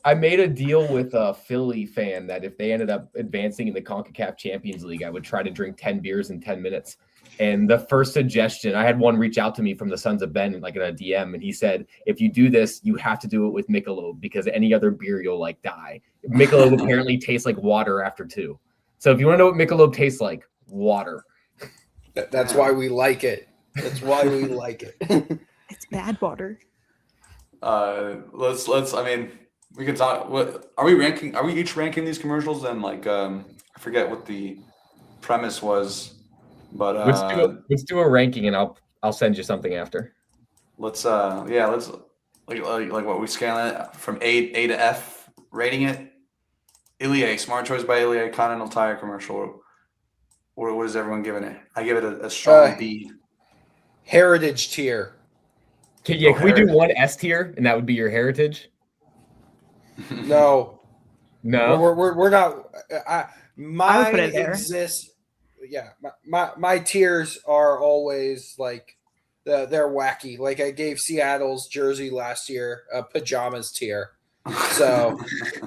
I made a deal with a Philly fan that if they ended up advancing in the CONCACAF Champions League, I would try to drink 10 beers in 10 minutes. And the first suggestion, I had one reach out to me from the Sons of Ben, like in a DM, and he said, if you do this, you have to do it with Michelob, because any other beer, you'll like die. Michelob apparently tastes like water after 2. So if you want to know what Michelob tastes like, water. That's why we like it. That's why we like it. It's bad water. Let's. I mean, we can talk. What are we ranking? Are we each ranking these commercials? And like, I forget what the premise was, but Let's do a ranking, and I'll send you something after. let's like what we scale it from A to F, rating it. Ilya, smart choice by Ilya, Continental Tire commercial. What is everyone giving it? I give it a strong B. Heritage tier. Can we do one S tier, and that would be your heritage? No. No. We're not. I would Mine put it there. exists. Yeah, my tiers are always like they're wacky. Like I gave Seattle's jersey last year a pajamas tier. So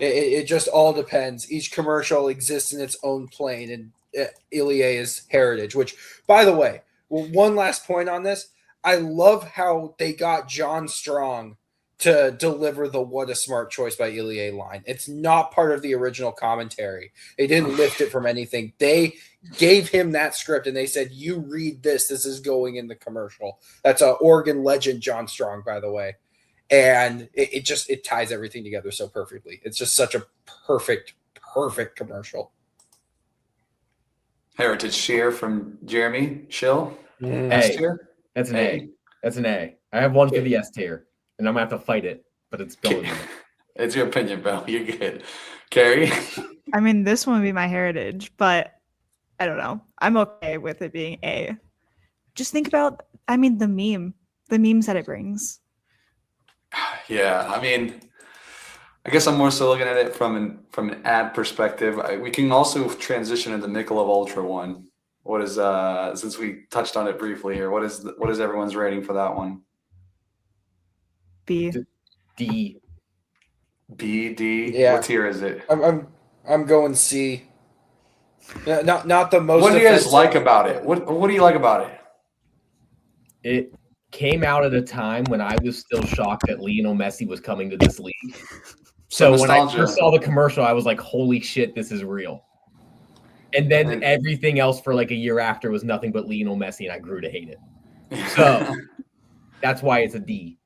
it just all depends. Each commercial exists in its own plane, and Ilya is heritage. Which, by the way, one last point on this: I love how they got John Strong to deliver the "What a smart choice" by Ilya line. It's not part of the original commentary. They didn't lift it from anything. They gave him that script and they said, "You read this. This is going in the commercial." That's a Oregon legend, John Strong, by the way. And it ties everything together so perfectly. It's just such a perfect commercial. Heritage cheer from Jeremy Schill. Hey, that's an A. That's an A. I have one for the S tier, and I'm gonna have to fight it, but it's going there. It's your opinion, Bill. You're good. Carrie? I mean, this one would be my heritage, but I don't know. I'm okay with it being A. Just think about, the memes that it brings. Yeah, I mean, I guess I'm more so looking at it from an ad perspective. We can also transition into Michelob Ultra one. What is since we touched on it briefly here? What is everyone's rating for that one? B. D. B, D. Yeah. What tier is it? I'm going C. Not the most. What do you guys like about it? What do you like about it? It came out at a time when I was still shocked that Lionel Messi was coming to this league. So when I first saw the commercial, I was like, holy shit, this is real. And then everything else for like a year after was nothing but Lionel Messi, and I grew to hate it. So that's why it's a D.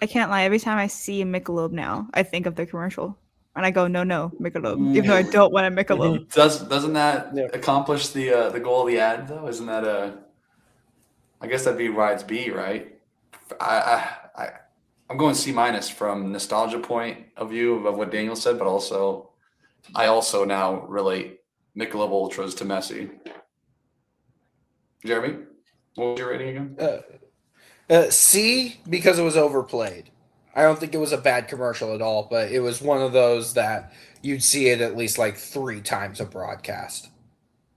I can't lie. Every time I see a Michelob now, I think of the commercial. And I go, no, Michelob. Even though I don't want a Michelob. Doesn't that accomplish the goal of the ad, though? Isn't that I guess that'd be why it's B, right? I'm going C- from nostalgia point of view of what Daniel said, but also I also now relate Michelob Ultras to Messi. Jeremy, what was your rating again? C, because it was overplayed. I don't think it was a bad commercial at all, but it was one of those that you'd see it at least like 3 times a broadcast.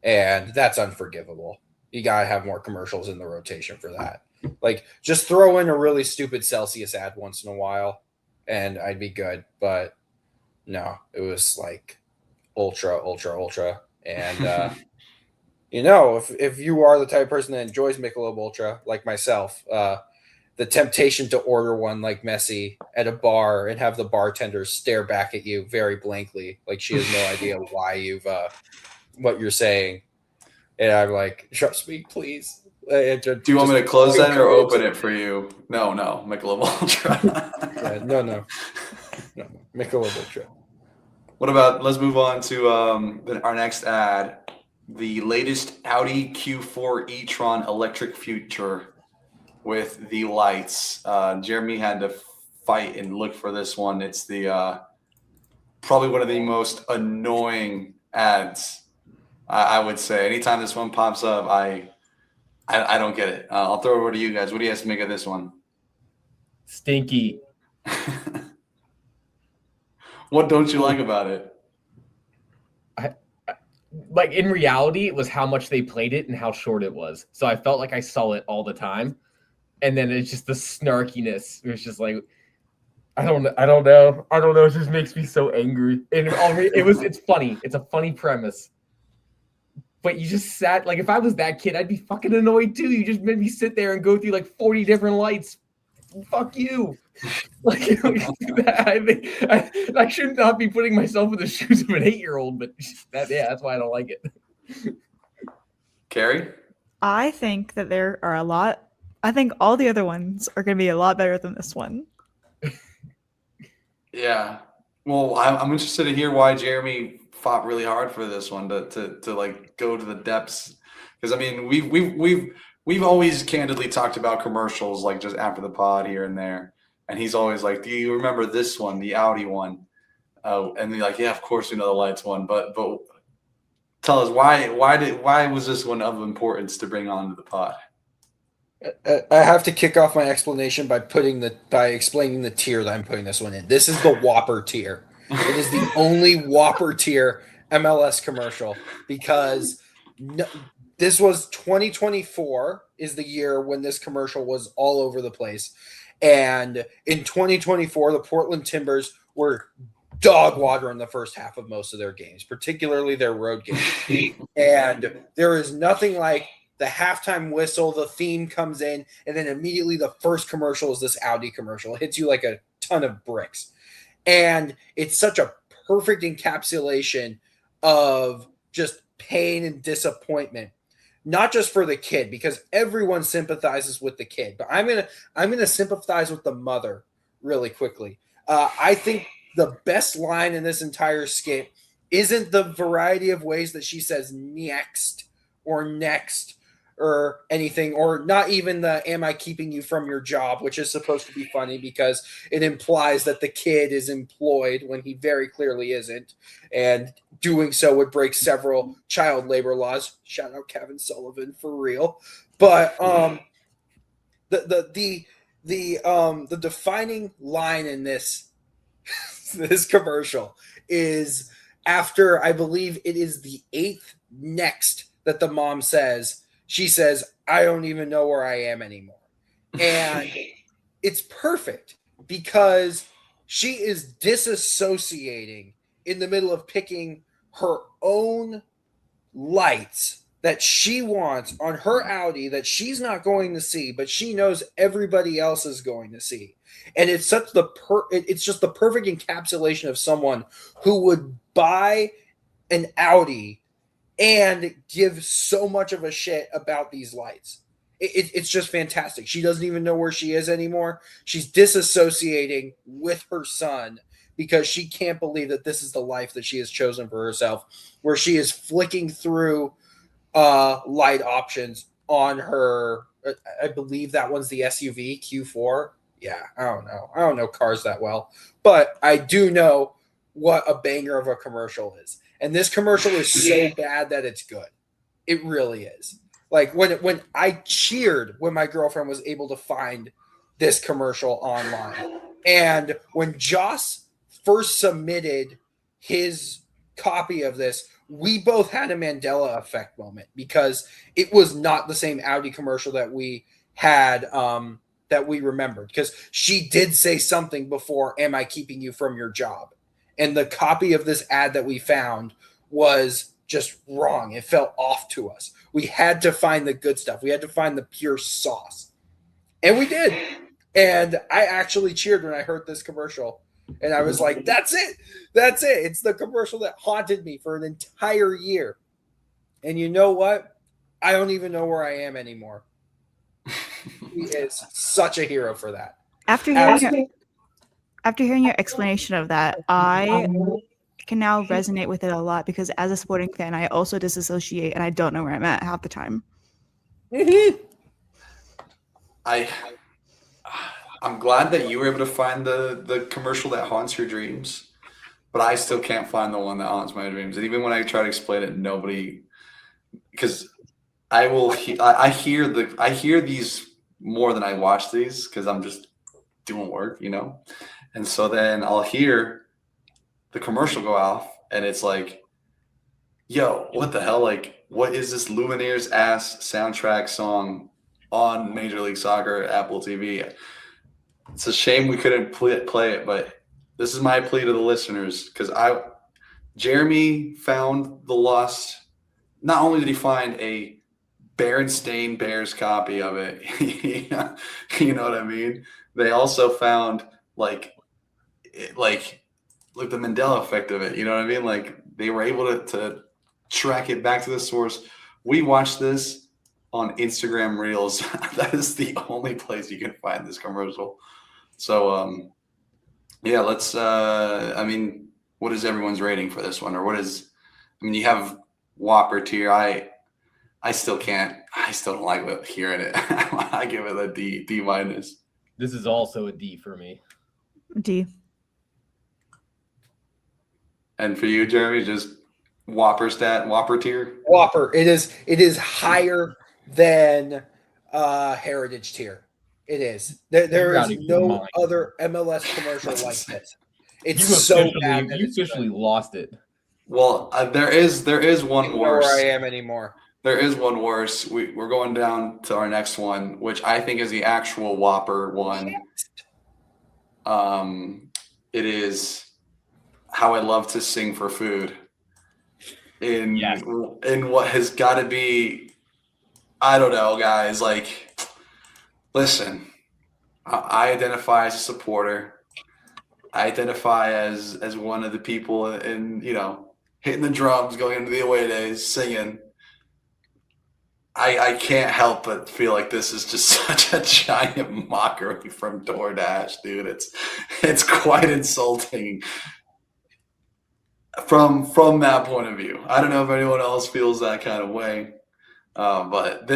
And that's unforgivable. You got to have more commercials in the rotation for that. Like, just throw in a really stupid Celsius ad once in a while, and I'd be good. But no, it was like ultra. And, if you are the type of person that enjoys Michelob Ultra, like myself, the temptation to order one like Messi at a bar and have the bartender stare back at you very blankly, like she has no idea why what you're saying. And I'm like, trust me, please. Do you want me to close that or open it for you? No, Michelob Ultra. No, Michelob Ultra. What about, let's move on to our next ad. The latest Audi Q4 e-tron electric future with the lights. Jeremy had to fight and look for this one. It's the probably one of the most annoying ads, I would say. Anytime this one pops up, I don't get it. I'll throw it over to you guys. What do you guys make of this one? Stinky. What don't you like about it? Like, in reality, it was how much they played it and how short it was. So I felt like I saw it all the time. And then it's just the snarkiness. It was just like, I don't know. It just makes me so angry. And it's funny. It's a funny premise. But you just sat, like, if I was that kid, I'd be fucking annoyed too. You just made me sit there and go through like 40 different lights. Fuck you. Like, you don't do that. I should not be putting myself in the shoes of an 8-year-old, but that's why I don't like it. Carrie? I think that there are I think all the other ones are going to be a lot better than this one. Yeah. Well, I'm interested to hear why Jeremy fought really hard for this one to like go to the depths, because I mean we've always candidly talked about commercials like just after the pod here and there, and he's always like, do you remember this one, the Audi one? And they're like, yeah, of course we know the lights one, but tell us why was this one of importance to bring onto the pod? I have to kick off my explanation by explaining the tier that I'm putting this one in. This is the Whopper tier. It is the only Whopper tier MLS commercial, because this was 2024 is the year when this commercial was all over the place. And in 2024, the Portland Timbers were dog water in the first half of most of their games, particularly their road games. And there is nothing like the halftime whistle, the theme comes in, and then immediately the first commercial is this Audi commercial. It hits you like a ton of bricks. And it's such a perfect encapsulation of just pain and disappointment, not just for the kid, because everyone sympathizes with the kid, but I'm gonna sympathize with the mother really quickly. I think the best line in this entire skit isn't the variety of ways that she says next or next or anything, or not even the "am I keeping you from your job," which is supposed to be funny because it implies that the kid is employed when he very clearly isn't, and doing so would break several child labor laws. Shout out Kevin Sullivan for real. But the defining line in this this commercial is after, I believe it is the 8th next that the mom says, she says, "I don't even know where I am anymore." And it's perfect because she is disassociating in the middle of picking her own lights that she wants on her Audi that she's not going to see, but she knows everybody else is going to see. And it's such it's just the perfect encapsulation of someone who would buy an Audi and give so much of a shit about these lights. It's just fantastic. She doesn't even know where she is anymore. She's disassociating with her son because she can't believe that this is the life that she has chosen for herself, where she is flicking through light options on her. I believe that one's the SUV Q4. Yeah, I don't know. I don't know cars that well, but I do know what a banger of a commercial is. And this commercial is so bad that it's good. It really is. Like when I cheered when my girlfriend was able to find this commercial online. And when Joss first submitted his copy of this, we both had a Mandela effect moment because it was not the same Audi commercial that we had that we remembered, because she did say something before, "Am I keeping you from your job?" And the copy of this ad that we found was just wrong. It felt off to us. We had to find the good stuff. We had to find the pure sauce. And we did. And I actually cheered when I heard this commercial. And I was like, that's it. That's it. It's the commercial that haunted me for an entire year. And you know what? I don't even know where I am anymore. He is such a hero for that. After hearing your explanation of that, I can now resonate with it a lot because as a sporting fan, I also disassociate and I don't know where I'm at half the time. I'm glad that you were able to find the commercial that haunts your dreams, but I still can't find the one that haunts my dreams. And even when I try to explain it, nobody, because I hear these more than I watch these because I'm just doing work, you know? And so then I'll hear the commercial go off and it's like, yo, what the hell? Like, what is this Lumineers ass soundtrack song on Major League Soccer Apple TV? It's a shame we couldn't play it, but this is my plea to the listeners, because Jeremy found the lost. Not only did he find a Berenstain Bears copy of it, you know what I mean? They also found like the Mandela effect of it. You know what I mean? Like they were able to track it back to the source. We watched this on Instagram Reels. That is the only place you can find this commercial. So, yeah, let's, I mean, what is everyone's rating for this one? Or what is, I mean, you have Whopper tier. I still don't like hearing it. I give it a D minus. This is also a D for me. D. And for you, Jeremy, just Whopper tier? Whopper. It is higher than Heritage tier. It is. There is no other MLS commercial like this. It's so bad. You officially lost it. Well, there is one worse. Where I am anymore. There is one worse. We're going down to our next one, which I think is the actual Whopper one. It is How I Love to Sing for Food. In what has got to be, I don't know, guys. Like, listen, I identify as a supporter. I identify as one of the people in, hitting the drums, going into the away days, singing. I can't help but feel like this is just such a giant mockery from DoorDash, dude. It's quite insulting from that point of view. I don't know if anyone else feels that kind of way, but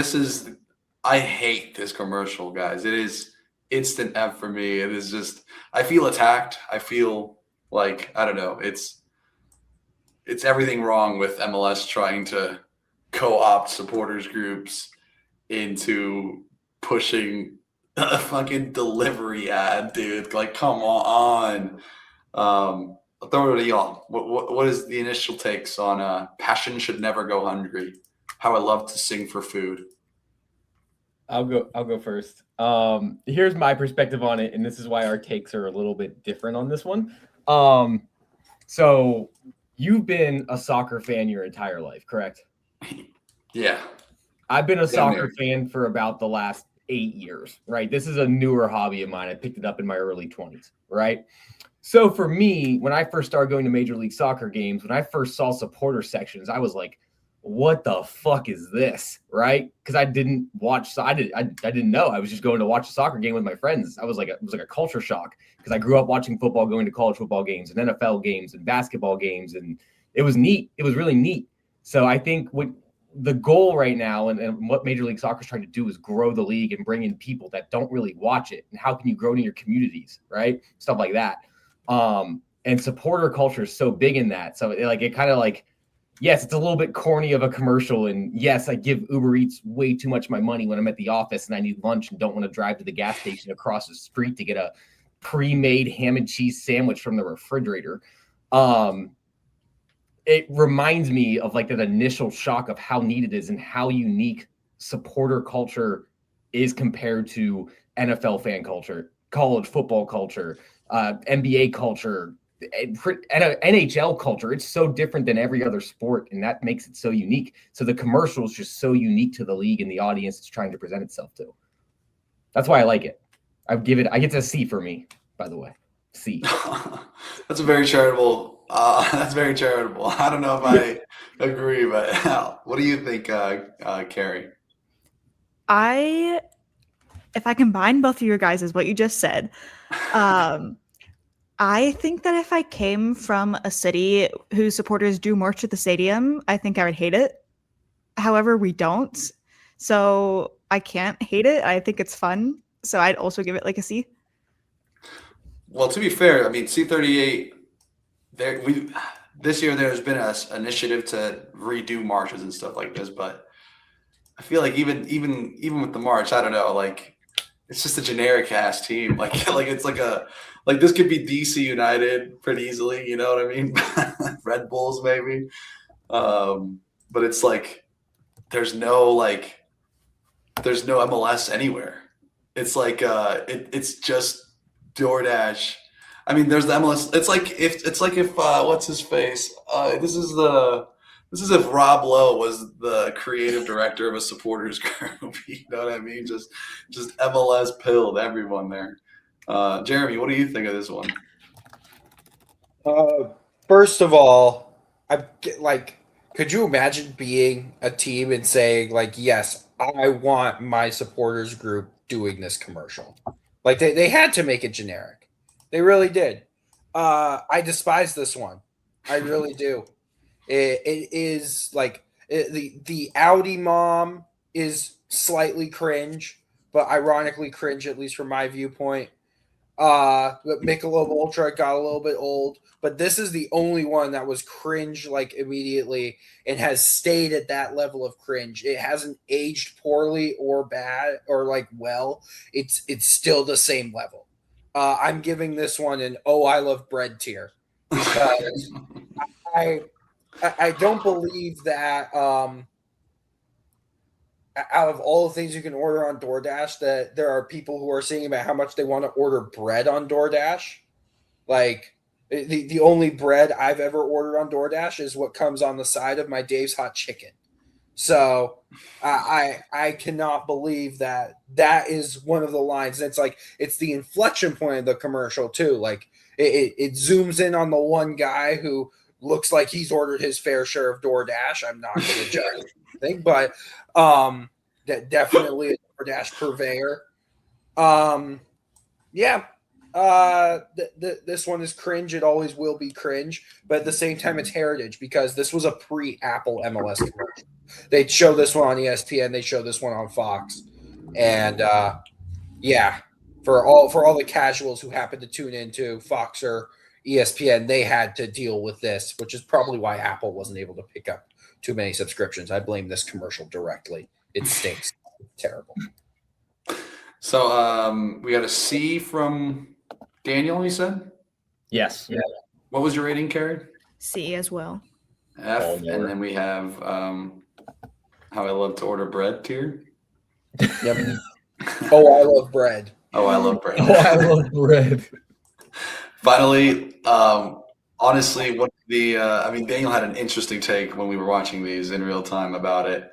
I hate this commercial, guys. It is instant F for me. It is just, I feel attacked. I feel like, I don't know. It's everything wrong with MLS trying to co-opt supporters groups into pushing a fucking delivery ad, dude. Like, come on. I'll throw it to y'all. What is the initial takes on passion should never go hungry? How I love to sing for food. I'll go first. Here's my perspective on it, and this is why our takes are a little bit different on this one. So you've been a soccer fan your entire life, correct? Yeah. I've been a soccer fan for about the last 8 years, right? This is a newer hobby of mine. I picked it up in my early 20s, right? So for me, when I first started going to Major League Soccer games, when I first saw supporter sections, I was like, what the fuck is this, right? Because I didn't watch, I didn't know. I was just going to watch a soccer game with my friends. It was like a culture shock because I grew up watching football, going to college football games and NFL games and basketball games, and it was neat. It was really neat. So I think what the goal right now and what Major League Soccer is trying to do is grow the league and bring in people that don't really watch it. And how can you grow in your communities, right? Stuff like that. And supporter culture is so big in that. So it kind of like, yes, it's a little bit corny of a commercial. And yes, I give Uber Eats way too much of my money when I'm at the office and I need lunch and don't want to drive to the gas station across the street to get a pre-made ham and cheese sandwich from the refrigerator. It reminds me of like that initial shock of how neat it is and how unique supporter culture is compared to NFL fan culture, college football culture, NBA culture, NHL culture. It's so different than every other sport, and that makes it so unique. So the commercial is just so unique to the league and the audience it's trying to present itself to. That's why I like it. I get a C for me, by the way. C. That's very charitable. That's very charitable. I don't know if I agree, but what do you think, Carrie? If I combine both of your guys' is what you just said, I think that if I came from a city whose supporters do march at the stadium, I think I would hate it. However, we don't. So I can't hate it. I think it's fun. So I'd also give it like a C. Well, to be fair, I mean, C38, this year there's been an initiative to redo marches and stuff like this, but I feel like even with the march, I don't know, like it's just a generic ass team. Like it's like this could be DC United pretty easily, you know what I mean? Red Bulls maybe. But it's like there's no MLS anywhere. It's like it's just DoorDash. I mean, there's the MLS. It's like if what's his face? This is if Rob Lowe was the creative director of a supporters group. You know what I mean? Just MLS pilled everyone there. Jeremy, what do you think of this one? First of all, could you imagine being a team and saying like, yes, I want my supporters group doing this commercial? Like they had to make it generic. They really did. I despise this one. I really do. It is like the Audi mom is slightly cringe, but ironically cringe, at least from my viewpoint. But Michelob Ultra got a little bit old, but this is the only one that was cringe like immediately and has stayed at that level of cringe. It hasn't aged poorly or bad or like well. It's still the same level. I'm giving this one an I love bread tier because I don't believe that out of all the things you can order on DoorDash, that there are people who are saying about how much they want to order bread on DoorDash. Like the only bread I've ever ordered on DoorDash is what comes on the side of my Dave's Hot Chicken. So I cannot believe that is one of the lines. And it's like it's the inflection point of the commercial too. Like it zooms in on the one guy who looks like he's ordered his fair share of DoorDash. I'm not going to judge anything, but that definitely a DoorDash purveyor. Yeah. This one is cringe. It always will be cringe, but at the same time, it's heritage because this was a pre-Apple MLS commercial. They show this one on ESPN. They show this one on Fox, and yeah, for all the casuals who happen to tune into Fox or ESPN, they had to deal with this, which is probably why Apple wasn't able to pick up too many subscriptions. I blame this commercial directly. It stinks. It's terrible. So we got a C from Daniel, you said? Yes. Yeah. What was your rating, Carrie? C as well. F. Oh, and Lord. then we have How I Love to Order Bread tier. Yep. Oh, I love bread. Oh, I love bread. Oh, I love bread. Finally, honestly, what I mean, Daniel had an interesting take when we were watching these in real time about it,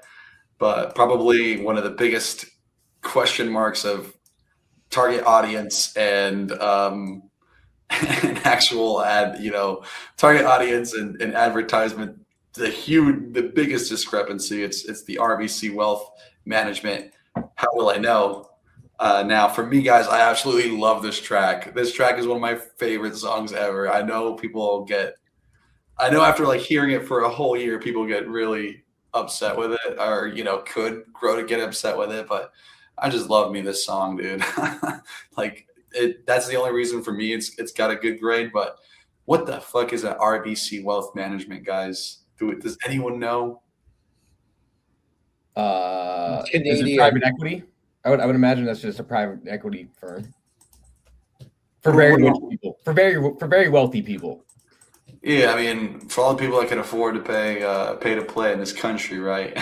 but probably one of the biggest question marks of target audience and an actual ad, target audience and advertisement. The biggest discrepancy. It's the RBC Wealth Management. How will I know? Now, for me, guys, I absolutely love this track. This track is one of my favorite songs ever. I know after like hearing it for a whole year, people get really upset with it, or could grow to get upset with it. But I just love me this song, dude. Like that's the only reason for me. It's got a good grade. But what the fuck is an RBC Wealth Management, guys? Does anyone know? Is Canadian. it private equity? I would imagine that's just a private equity firm for very rich people, for very wealthy people. Yeah, I mean, for all the people that can afford to pay to play in this country, right?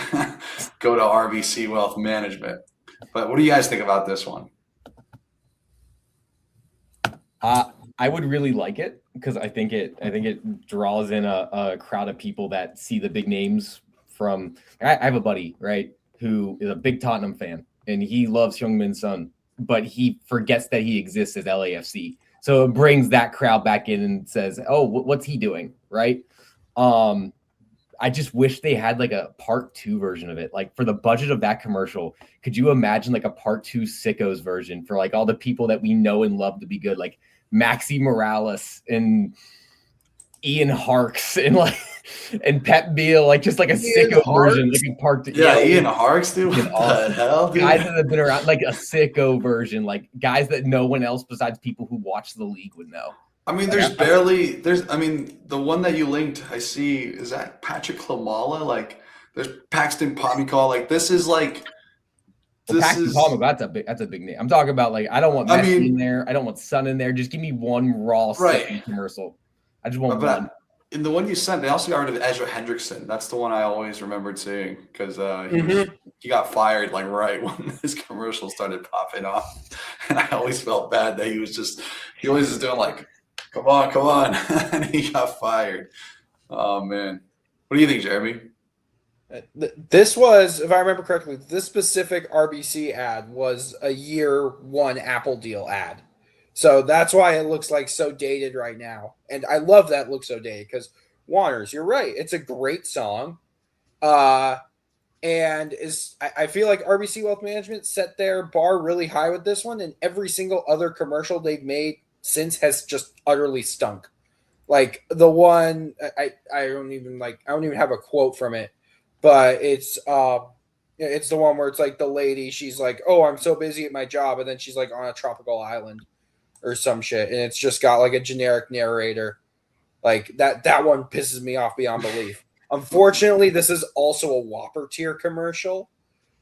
Go to RBC Wealth Management. But what do you guys think about this one? I would really like it because I think it draws in a crowd of people that see the big names from. I have a buddy, right, who is a big Tottenham fan, and he loves Heung-min Son, but he forgets that he exists as LAFC. So it brings that crowd back in and says, "Oh, what's he doing?" Right? I just wish they had like a part 2 version of it. Like for the budget of that commercial, could you imagine like a part 2 Sickos version for like all the people that we know and love to be good, like Maxi Morales and Ian Harks and Pep Beal, like just like a Sicko version, like a part 2. Yeah, Ian Harks, dude. What the hell, dude? Guys that have been around, like a Sicko version, like guys that no one else besides people who watch the league would know. I mean, the one that you linked, I see, is that Patrick Klamala? Like, there's Paxton Pomykal. Like, this is like, Paxton Pomykal, that's a big name. I'm talking about like, I don't want Messi in there. I don't want Son in there. Just give me one raw commercial. I just want one. In the one you sent, they also got rid of Ezra Hendrickson. That's the one I always remembered seeing because he got fired like right when his commercial started popping off, and I always felt bad that he always is doing like, come on, and he got fired. Oh man, what do you think, Jeremy? This was, if I remember correctly, this specific RBC ad was a year 1 Apple deal ad. So that's why it looks like so dated right now. And I love that it looks so dated because Juanners, you're right. It's a great song. And I feel like RBC Wealth Management set their bar really high with this one, and every single other commercial they've made since has just utterly stunk. Like the one I don't even have a quote from it, but it's the one where it's like the lady, she's like, "Oh, I'm so busy at my job," and then she's like on a tropical island or some shit, and it's just got like a generic narrator. Like that one pisses me off beyond belief. Unfortunately, this is also a Whopper tier commercial,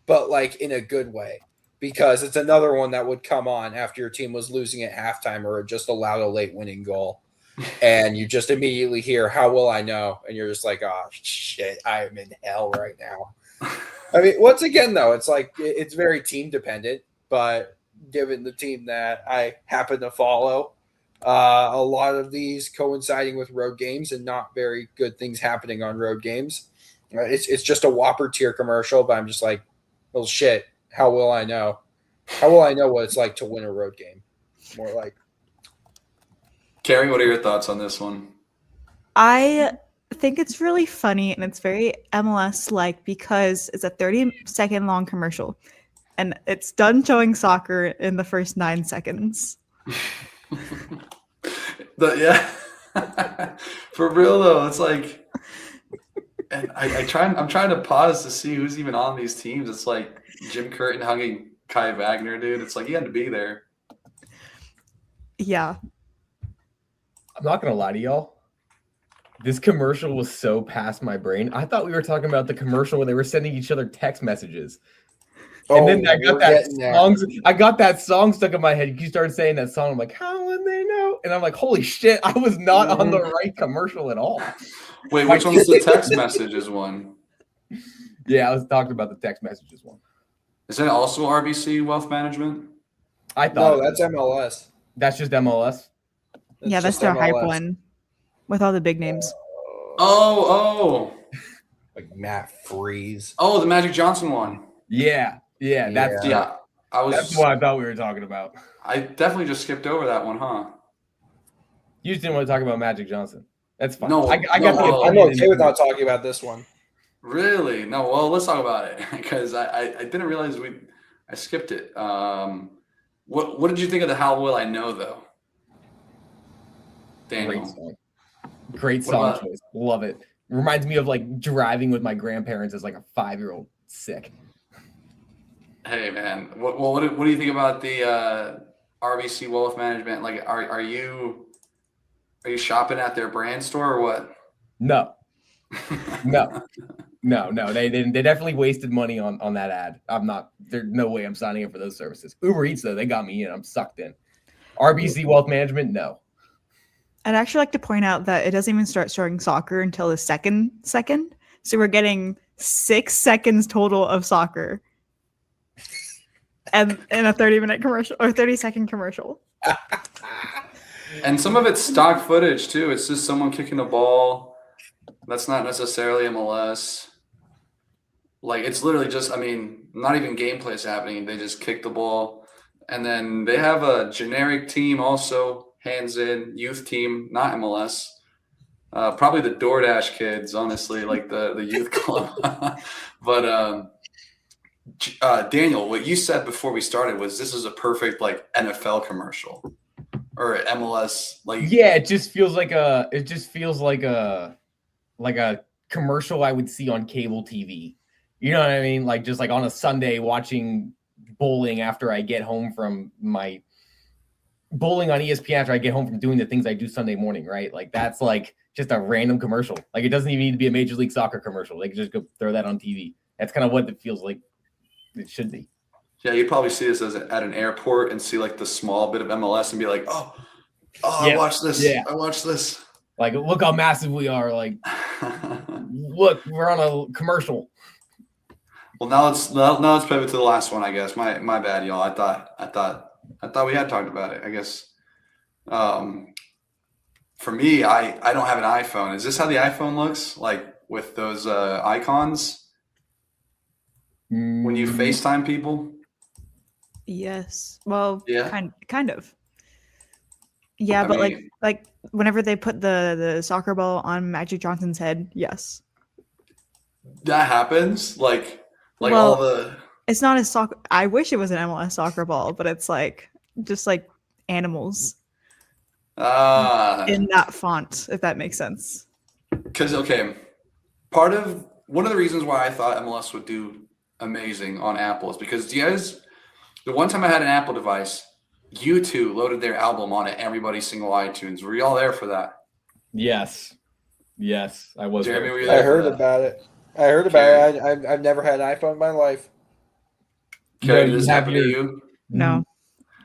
but like in a good way, because it's another one that would come on after your team was losing at halftime or just allowed a late winning goal. And you just immediately hear, "How will I know?" And you're just like, "Oh shit, I am in hell right now." I mean, once again, though, it's like it's very team dependent, but given the team that I happen to follow, a lot of these coinciding with road games and not very good things happening on road games, It's just a Whopper tier commercial, but I'm just like, well, shit. How will I know? How will I know what it's like to win a road game? More like. Carrie, what are your thoughts on this one? I think it's really funny and it's very MLS like because it's a 30-second long commercial and it's done showing soccer in the first 9 seconds. Yeah. For real though, it's like, and I'm trying to pause to see who's even on these teams. It's like Jim Curtin hugging Kai Wagner, dude. It's like he had to be there. Yeah. I'm not gonna lie to y'all. This commercial was so past my brain. I thought we were talking about the commercial where they were sending each other text messages. And then I got that song stuck in my head. You started saying that song. I'm like, how would they know? And I'm like, holy shit, I was not on the right commercial at all. Wait, which one's the text messages one? Yeah, I was talking about the text messages one. Is that also RBC Wealth Management? I thought No, that's MLS. That's just MLS. Yeah, that's their hype one with all the big names. Oh. Like Matt Freeze. Oh, the Magic Johnson one. Yeah. That's that's what I thought we were talking about. I definitely just skipped over that one, huh? You just didn't want to talk about Magic Johnson. That's fine. No, I'm okay with not talking about this one. Really? No. Well, let's talk about it because I didn't realize I skipped it. What did you think of the How Will I Know though? Daniel. Great song choice. Love it. Reminds me of like driving with my grandparents as like a 5-year-old. Sick. Hey man, what do you think about the RBC Wealth Management? Like, are you shopping at their brand store or what? No. They definitely wasted money on that ad. I'm not. There's no way I'm signing up for those services. Uber Eats though, they got me in. I'm sucked in. RBC Wealth Management, no. I'd actually like to point out that it doesn't even start showing soccer until the second. So we're getting 6 seconds total of soccer. And in a 30-minute commercial or 30-second commercial. And some of it's stock footage too. It's just someone kicking a ball. That's not necessarily MLS. Like it's literally just, not even gameplay is happening. They just kick the ball. And then they have a generic team also, hands in, youth team, not MLS. Probably the DoorDash kids, honestly, like the youth club. But Daniel, what you said before we started was this is a perfect like NFL commercial or MLS. Like it just feels like a commercial I would see on cable TV. You know what I mean? Like just like on a Sunday watching bowling after I get home from my bowling on ESPN after I get home from doing the things I do Sunday morning, right? Like that's like just a random commercial. Like it doesn't even need to be a Major League Soccer commercial. They can just go throw that on TV. That's kind of what it feels like it should be. Yeah, you'd probably see this at an airport and see like the small bit of MLS and be like, oh, I watched this. Yeah. I watched this. Like, look how massive we are. Like, look, we're on a commercial. Well, now let's pivot to the last one, I guess. My bad, y'all. I thought we had talked about it. I guess. For me, I don't have an iPhone. Is this how the iPhone looks? Like with those icons when you FaceTime people? Yes. Well, yeah. kind of. Yeah, but like whenever they put the soccer ball on Magic Johnson's head, yes. That happens? Like all the... It's not a soccer... I wish it was an MLS soccer ball, but it's like just like animals in that font, if that makes sense. Because, okay, one of the reasons why I thought MLS would do amazing on Apple is because the one time I had an Apple device, U2 loaded their album on it, everybody's single iTunes. Were y'all there for that? Yes, I was. Jeremy, were you I there heard about it. I've never had an iPhone in my life. Okay, did this happen to you? No.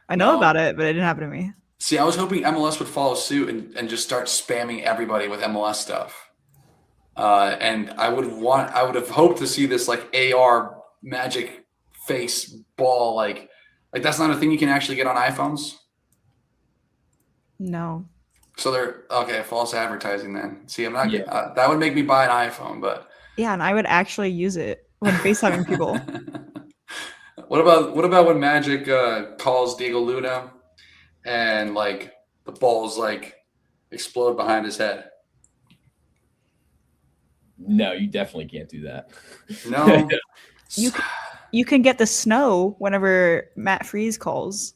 I know about it, but it didn't happen to me. See, I was hoping MLS would follow suit and just start spamming everybody with MLS stuff. And I would have hoped to see this like AR magic face ball, like that's not a thing you can actually get on iPhones. No. So they're okay. False advertising then. See, I'm not. That would make me buy an iPhone, but Yeah, and I would actually use it when FaceTiming people. What about when Magic calls Diego Luna and like the balls like explode behind his head? No, you definitely can't do that. No. You can get the snow whenever Matt Freeze calls.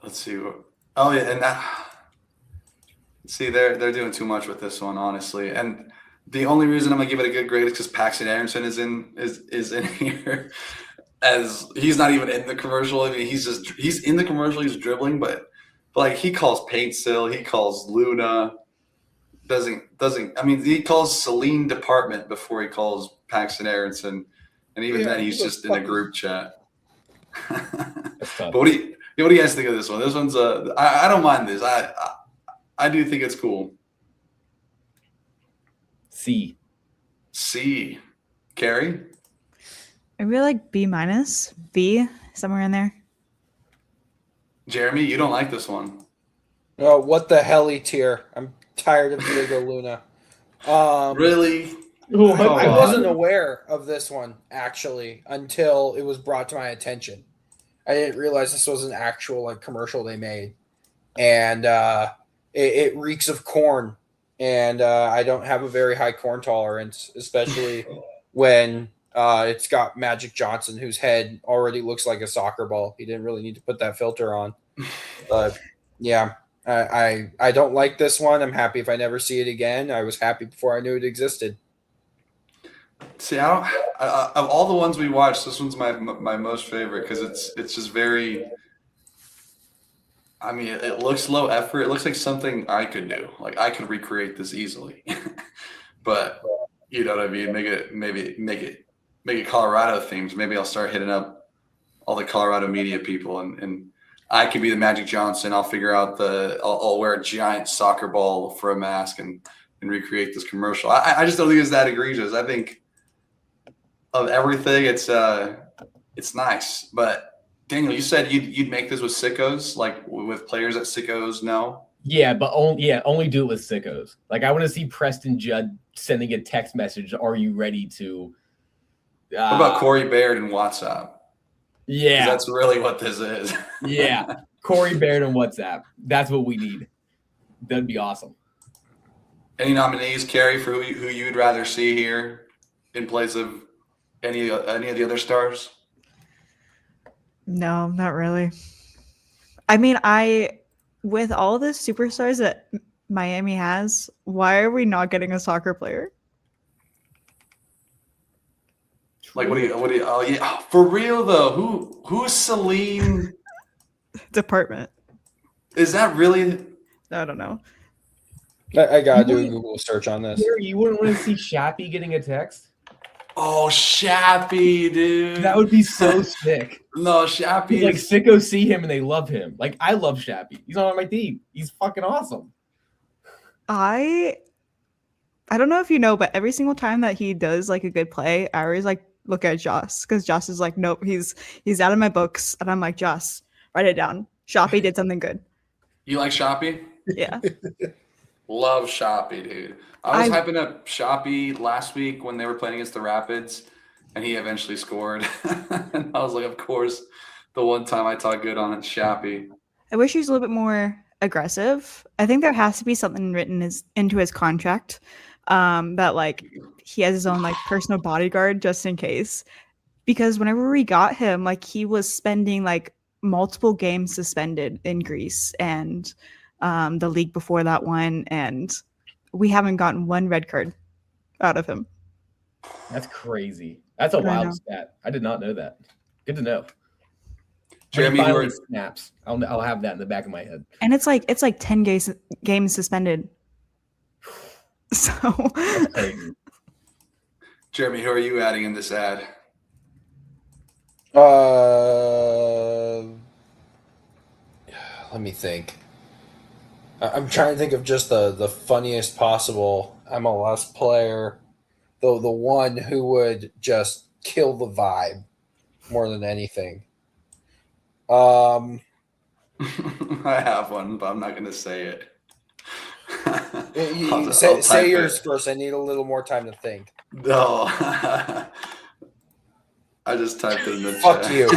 Let's see. Oh yeah, and that. See, they're doing too much with this one, honestly. And the only reason I'm gonna give it a good grade is because Paxton Aronson is in here, as he's not even in the commercial. I mean, he's in the commercial. He's dribbling, but like he calls Paint Still, he calls Luna. Doesn't. I mean, he calls Celine Department before he calls Paxton Aronson, and even then he's just in a group chat. But what do you guys think of this one? This one's I don't mind this. I do think it's cool. C. Carrie? I really like B-, B, somewhere in there. Jeremy, you don't like this one. Oh, what the helly tier? I'm tired of Diego Luna. Really? I wasn't aware of this one actually until it was brought to my attention. I didn't realize this was an actual like commercial they made, and it reeks of corn. And I don't have a very high corn tolerance, especially when it's got Magic Johnson, whose head already looks like a soccer ball. He didn't really need to put that filter on. But yeah, I don't like this one. I'm happy if I never see it again. I was happy before I knew it existed. See, I don't. Of all the ones we watched, this one's my most favorite because it's just very. I mean, it looks low effort. It looks like something I could do. Like I could recreate this easily, but you know what I mean. Make it Colorado themed. Maybe I'll start hitting up all the Colorado media people, and I could be the Magic Johnson. I'll figure out I'll wear a giant soccer ball for a mask and recreate this commercial. I just don't think it's that egregious. I think of everything, it's nice, but. Daniel, you said you'd make this with sickos, like with players that sickos know? Yeah, but only do it with sickos. Like I want to see Preston Judd sending a text message. Are you ready to? What about Corey Baird and WhatsApp? Yeah, that's really what this is. Yeah, Corey Baird and WhatsApp. That's what we need. That'd be awesome. Any nominees, Carrie, for who you'd rather see here in place of any of the other stars? No, not really. I mean, with all the superstars that Miami has, why are we not getting a soccer player? Like, what do you? Oh yeah, for real though. Who's Celine Department? Is that really? I don't know. I gotta do a Google search on this. You wouldn't want to see Shappy getting a text? Oh, Shappy, dude. That would be so sick. No, Shappy. Like sickos see him and they love him. Like I love Shappy. He's on my team. He's fucking awesome. I don't know if you know, but every single time that he does like a good play, I always like look at Joss because Joss is like, nope, he's out of my books, and I'm like, Joss, write it down. Shappy did something good. You like Shappy? Yeah. Love Shappy, dude. I was hyping up Shappy last week when they were playing against the Rapids, and he eventually scored. And I was like, of course, the one time I talk good on it, Shappy. I wish he was a little bit more aggressive. I think there has to be something written into his contract that like he has his own like personal bodyguard just in case. Because whenever we got him, like he was spending like multiple games suspended in Greece and the league before that one, and we haven't gotten one red card out of him. That's crazy. That's a wild stat. I did not know that. Good to know. Jeremy, snaps. I'll have that in the back of my head. And it's like 10 games suspended. So that's crazy. Jeremy, who are you adding in this ad? Let me think. I'm trying to think of just the funniest possible MLS player, though the one who would just kill the vibe more than anything. I have one, but I'm not going to say it. Say yours first. I need a little more time to think. No. I just typed it in the Fuck chat. you.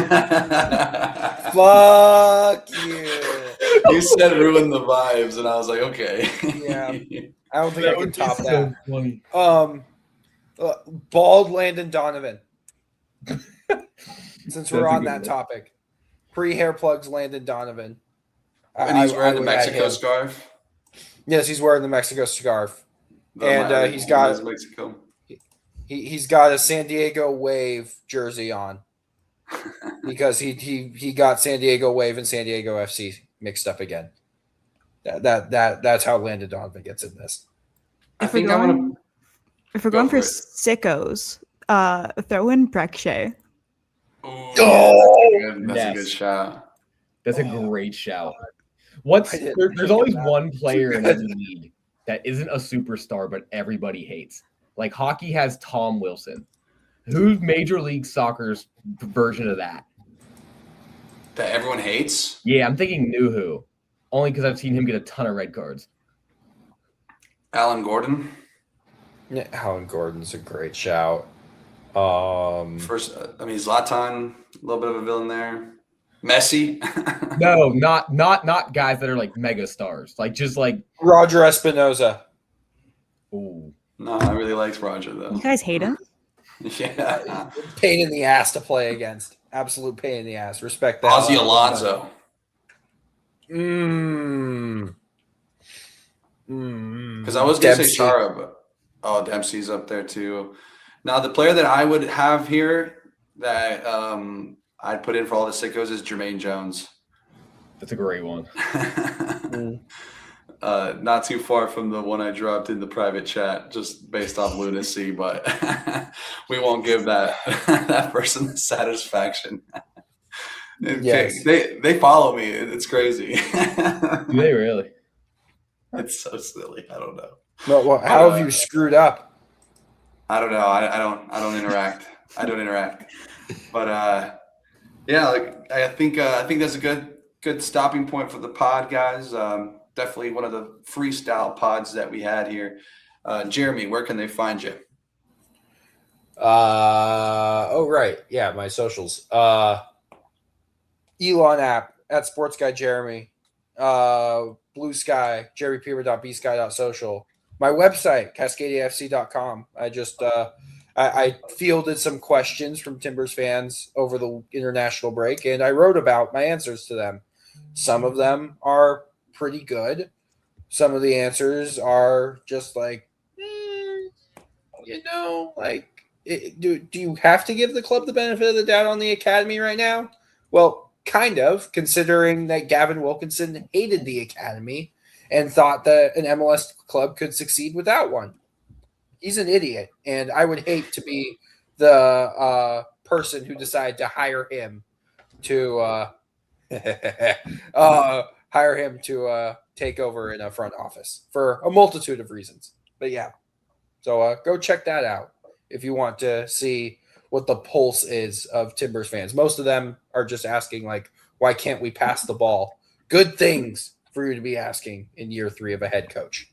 Fuck you. You said ruin the vibes, and I was like, okay. Yeah. I don't think I can top that. So funny. Bald Landon Donovan. Since we're That's a on good that one. topic. Pre-hair plugs Landon Donovan. And he's wearing the would add Mexico him. scarf. Yes, he's wearing the Mexico scarf. And he's got got Mexico. he's got a San Diego Wave jersey on. Because he got San Diego Wave and San Diego FC mixed up again. That's how Landon Donovan gets in this. I If we're think I'm going, gonna. if we're go going for for it. sickos, throw in Breckshay. Oh! That's a good Yes. shot. That's a great shout. There's think always about one player in every league that isn't a superstar, but everybody hates. Like hockey has Tom Wilson. Who's Major League Soccer's version of that? That everyone hates. Yeah, I'm thinking Nuhu. Only because I've seen him get a ton of red cards. Alan Gordon. Yeah, Alan Gordon's a great shout. First, Zlatan, a little bit of a villain there. Messi. No, not guys that are like mega stars. Like just like Roger Espinoza. ooh. No, I really liked Roger though. You guys hate him? Yeah. Pain in the ass to play against. Absolute pain in the ass. Respect that. Ozzy Alonso. Because I was going to say Dempsey. Chara, but Dempsey's up there too. Now, the player that I would have here that I'd put in for all the sickos is Jermaine Jones. That's a great one. Not too far from the one I dropped in the private chat, just based off lunacy, but we won't give that that person the satisfaction. Yes. They follow me. It's crazy. Do they really? It's so silly. I don't know. Well, how have you screwed up? I don't know. I don't interact. I don't interact. But yeah, like I think that's a good stopping point for the pod, guys. Definitely one of the freestyle pods that we had here. Jeremy, where can they find you? Oh right, yeah, my socials. Elon app at Sports Guy Jeremy. Bluesky, jerrypeter.bsky.social. My website, cascadiafc.com. I just I fielded some questions from Timbers fans over the international break, and I wrote about my answers to them. Some of them are pretty good. Some of the answers are just like, do you have to give the club the benefit of the doubt on the academy right now? Well, kind of, considering that Gavin Wilkinson hated the academy and thought that an MLS club could succeed without one. He's an idiot, and I would hate to be the person who decided to hire him to take over in a front office for a multitude of reasons. But yeah, so go check that out if you want to see what the pulse is of Timbers fans. Most of them are just asking, like, why can't we pass the ball? Good things for you to be asking in year 3 of a head coach.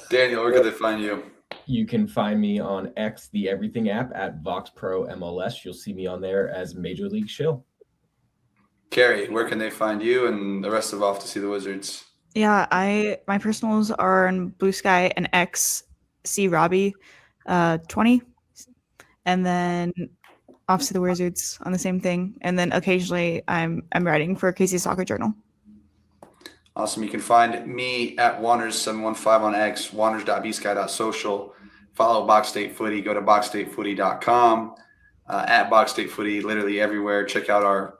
Daniel, where can they find you? You can find me on X, the Everything app, at VoxPro MLS. You'll see me on there as Major League Shill. Carrie, where can they find you and the rest of Off to See the Wizards? Yeah, my personals are on Blue Sky and X C Robbie 20, and then Off to the Wizards on the same thing, and then occasionally I'm writing for Casey Soccer Journal. Awesome. You can find me at Juanners715 on X, Juanners.bsky.social. Follow Box State Footy. Go to boxstatefooty.com. At Box State Footy, literally everywhere. Check out our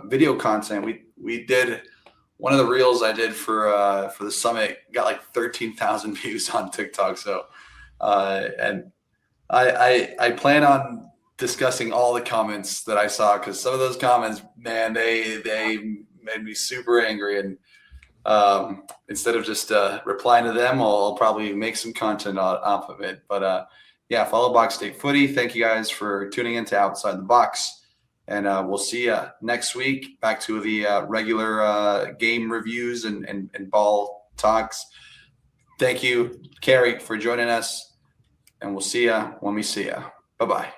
video content. We did one of the reels I did for the summit, got like 13,000 views on TikTok. So and I plan on discussing all the comments that I saw, because some of those comments, man, they made me super angry. And instead of just replying to them, I'll probably make some content off of it. But yeah, follow Box State Footy. Thank you guys for tuning into Outside the Box. And we'll see you next week. Back to the regular game reviews and ball talks. Thank you, Carrie, for joining us. and we'll see ya when we see ya. Bye-bye.